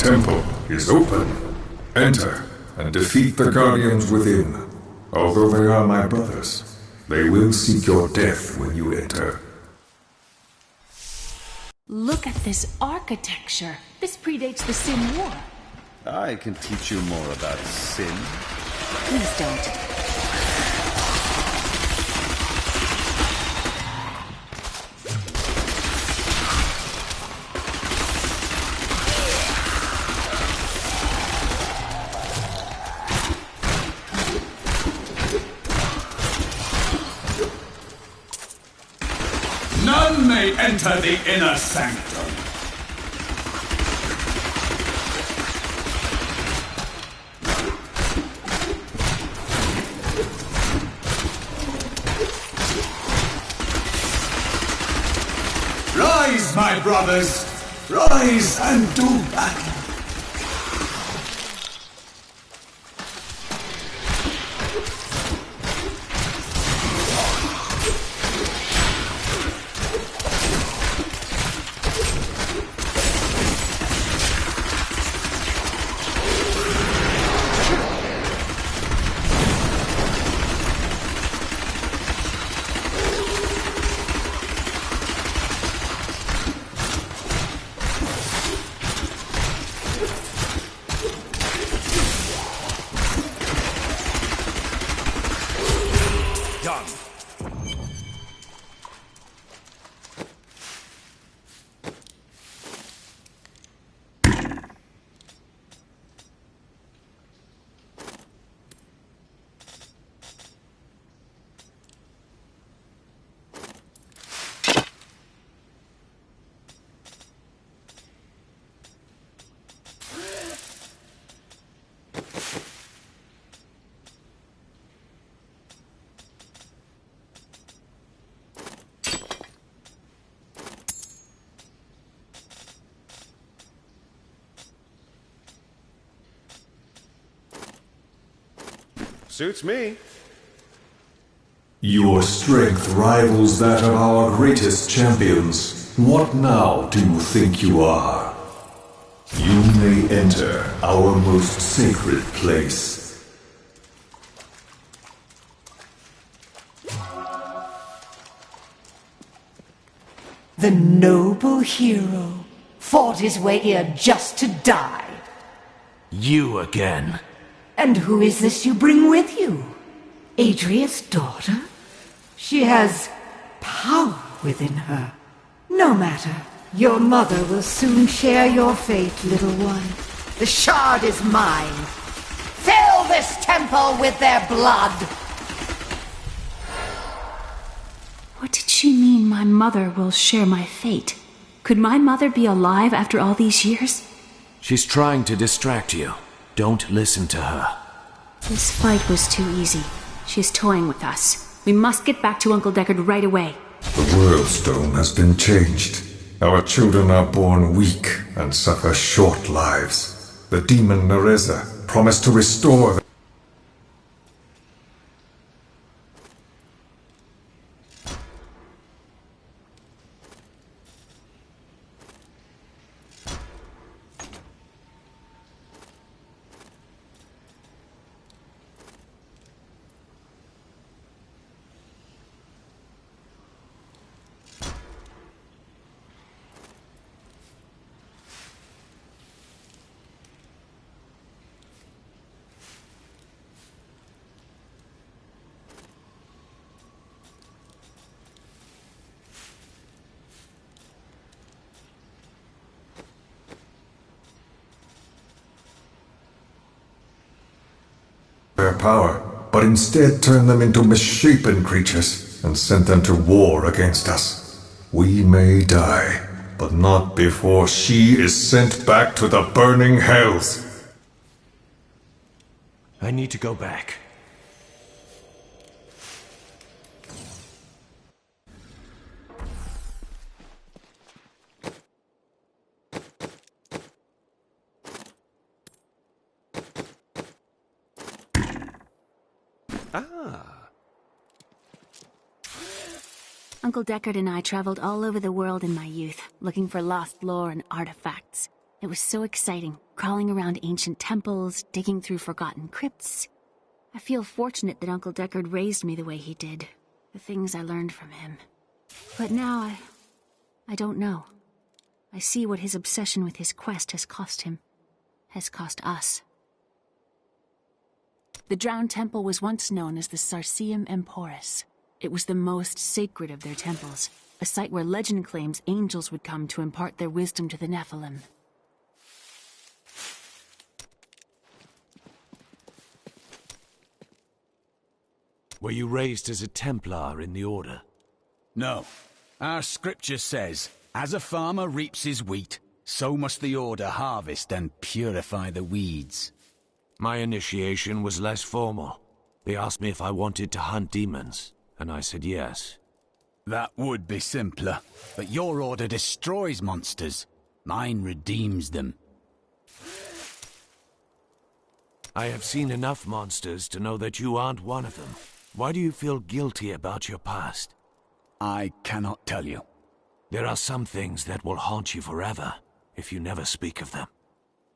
Speaker 8: The temple is open. Enter and defeat the guardians within. Although they are my brothers, they will seek your death when you enter.
Speaker 6: Look at this architecture. This predates the Sin War.
Speaker 3: I can teach you more about sin.
Speaker 6: Please don't.
Speaker 12: None may enter the inner sanctum. my brothers! Rise and do battle!
Speaker 2: Suits me.
Speaker 16: Your strength rivals that of our greatest champions. What now do you think you are? You may enter our most sacred place.
Speaker 19: The noble hero fought his way here just to die.
Speaker 1: You again.
Speaker 19: And who is this you bring with you? Adria's daughter? She has power within her. No matter. Your mother will soon share your fate, little one. The shard is mine. Fill this temple with their blood!
Speaker 6: What did she mean my mother will share my fate? Could my mother be alive after all these years?
Speaker 1: She's trying to distract you. Don't listen to her.
Speaker 6: This fight was too easy. She's toying with us. We must get back to Uncle Deckard right away.
Speaker 16: The world stone has been changed. Our children are born weak and suffer short lives. The demon Nereza promised to restore them. Their power, but instead turned them into misshapen creatures and sent them to war against us. We may die, but not before she is sent back to the burning hells.
Speaker 1: I need to go back.
Speaker 6: Uncle Deckard and I traveled all over the world in my youth, looking for lost lore and artifacts. It was so exciting, crawling around ancient temples, digging through forgotten crypts. I feel fortunate that Uncle Deckard raised me the way he did, the things I learned from him. But now I don't know. I see what his obsession with his quest has cost him, has cost us. The Drowned Temple was once known as the Sarsium Emporis. It was the most sacred of their temples, a site where legend claims angels would come to impart their wisdom to the Nephilim.
Speaker 1: Were you raised as a Templar in the Order?
Speaker 3: No. Our scripture says, as a farmer reaps his wheat, so must the Order harvest and purify the weeds.
Speaker 1: My initiation was less formal. They asked me if I wanted to hunt demons, and I said yes.
Speaker 3: That would be simpler, but your order destroys monsters. Mine redeems them.
Speaker 1: I have seen enough monsters to know that you aren't one of them. Why do you feel guilty about your past?
Speaker 3: I cannot tell you.
Speaker 1: There are some things that will haunt you forever, if you never speak of them.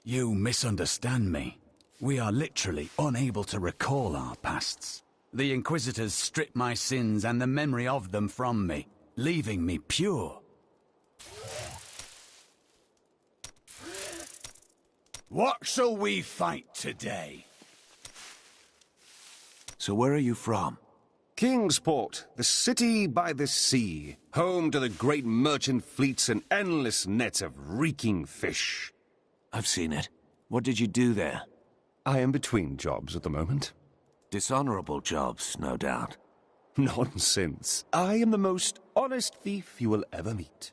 Speaker 3: You misunderstand me. We are literally unable to recall our pasts. The Inquisitors stripped my sins and the memory of them from me, leaving me pure. What shall we fight today?
Speaker 1: So where are you from?
Speaker 2: Kingsport, the city by the sea, home to the great merchant fleets and endless nets of reeking fish.
Speaker 1: I've seen it. What did you do there?
Speaker 2: I am between jobs at the moment.
Speaker 1: Dishonorable jobs, no doubt.
Speaker 2: Nonsense. I am the most honest thief you will ever meet.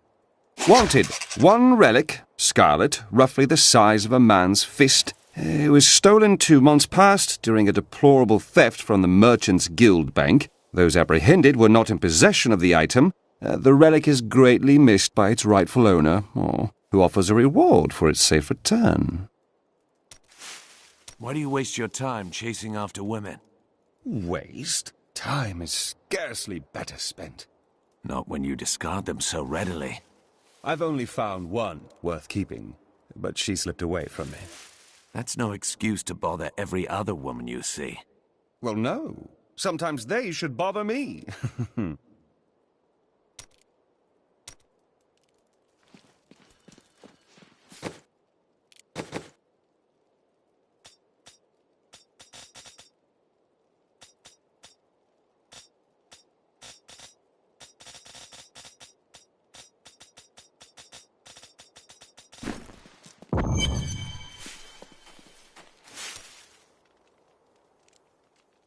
Speaker 2: Wanted. One relic, scarlet, roughly the size of a man's fist. It was stolen 2 months past during a deplorable theft from the Merchants Guild Bank. Those apprehended were not in possession of the item. The relic is greatly missed by its rightful owner, who offers a reward for its safe return.
Speaker 1: Why do you waste your time chasing after women?
Speaker 2: Waste? Time is scarcely better spent.
Speaker 1: Not when you discard them so readily.
Speaker 2: I've only found one worth keeping, but she slipped away from me.
Speaker 1: That's no excuse to bother every other woman you see.
Speaker 2: Well, no. Sometimes they should bother me.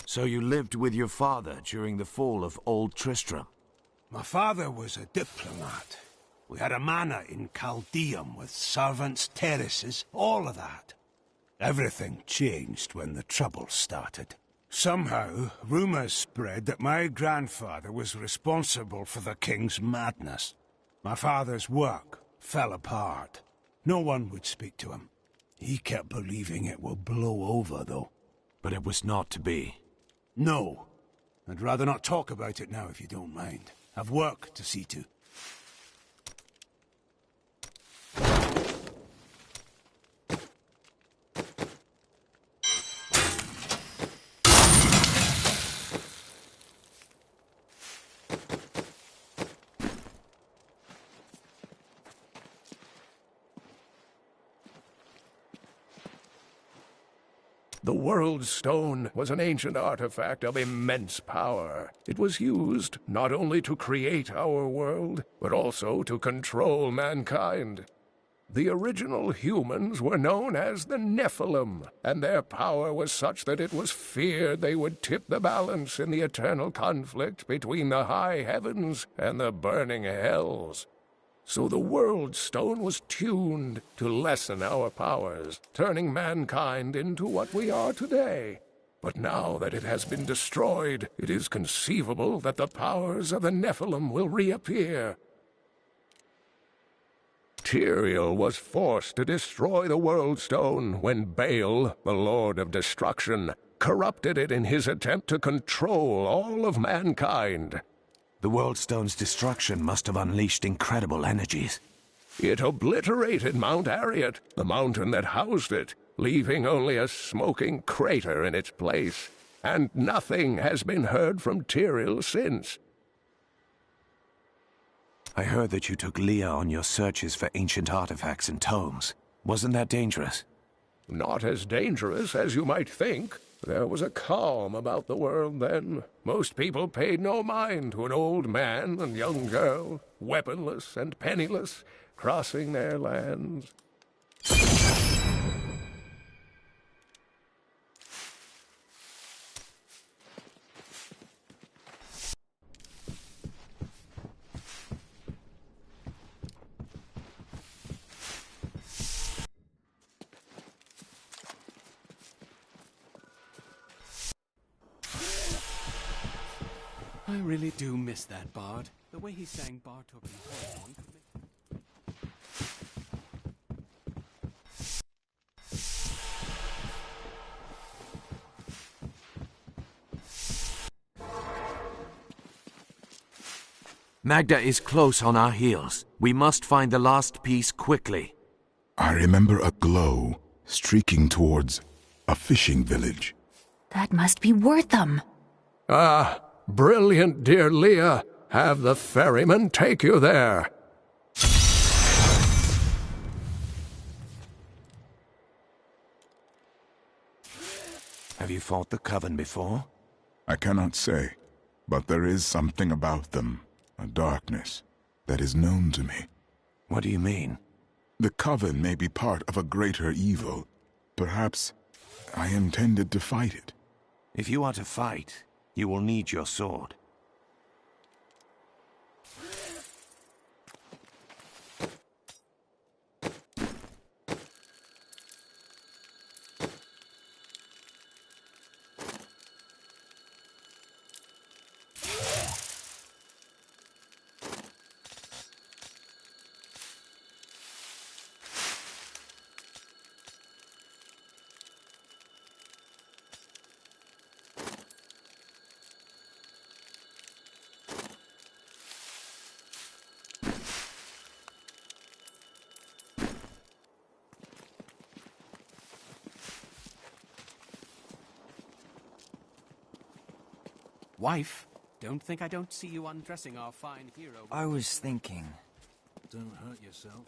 Speaker 1: So you lived with your father during the fall of Old Tristram?
Speaker 4: My father was a diplomat. We had a manor in Chaldeum with servants, terraces, all of that. Everything changed when the trouble started. Somehow, rumors spread that my grandfather was responsible for the king's madness. My father's work fell apart. No one would speak to him. He kept believing it would blow over, though.
Speaker 1: But it was not to be.
Speaker 4: No. I'd rather not talk about it now, if you don't mind. I've work to see to.
Speaker 8: The World Stone was an ancient artifact of immense power. It was used not only to create our world, but also to control mankind. The original humans were known as the Nephilim, and their power was such that it was feared they would tip the balance in the eternal conflict between the high heavens and the burning hells. So the World Stone was tuned to lessen our powers, turning mankind into what we are today. But now that it has been destroyed, it is conceivable that the powers of the Nephilim will reappear. Tyrael was forced to destroy the World Stone when Baal, the Lord of Destruction, corrupted it in his attempt to control all of mankind.
Speaker 1: The World Stone's destruction must have unleashed incredible energies.
Speaker 8: It obliterated Mount Arreat, the mountain that housed it, leaving only a smoking crater in its place. And nothing has been heard from Tyrael since.
Speaker 1: I heard that you took Leah on your searches for ancient artifacts and tomes. Wasn't that dangerous?
Speaker 8: Not as dangerous as you might think. There was a calm about the world then. Most people paid no mind to an old man and young girl, weaponless and penniless, crossing their lands.
Speaker 13: I really do miss that bard. The way he sang Bartok and Horn could make...
Speaker 1: Magda is close on our heels. We must find the last piece quickly.
Speaker 21: I remember a glow streaking towards a fishing village.
Speaker 6: That must be Wortham.
Speaker 8: Ah, brilliant, dear Leah. Have the ferryman take you there.
Speaker 5: Have you fought the Coven before?
Speaker 21: I cannot say, but there is something about them, a darkness, that is known to me.
Speaker 5: What do you mean?
Speaker 21: The Coven may be part of a greater evil. Perhaps I intended to fight it.
Speaker 5: If you are to fight, you will need your sword.
Speaker 13: Wife, don't think I don't see you undressing our fine hero.
Speaker 14: I was thinking.
Speaker 7: Don't hurt yourself.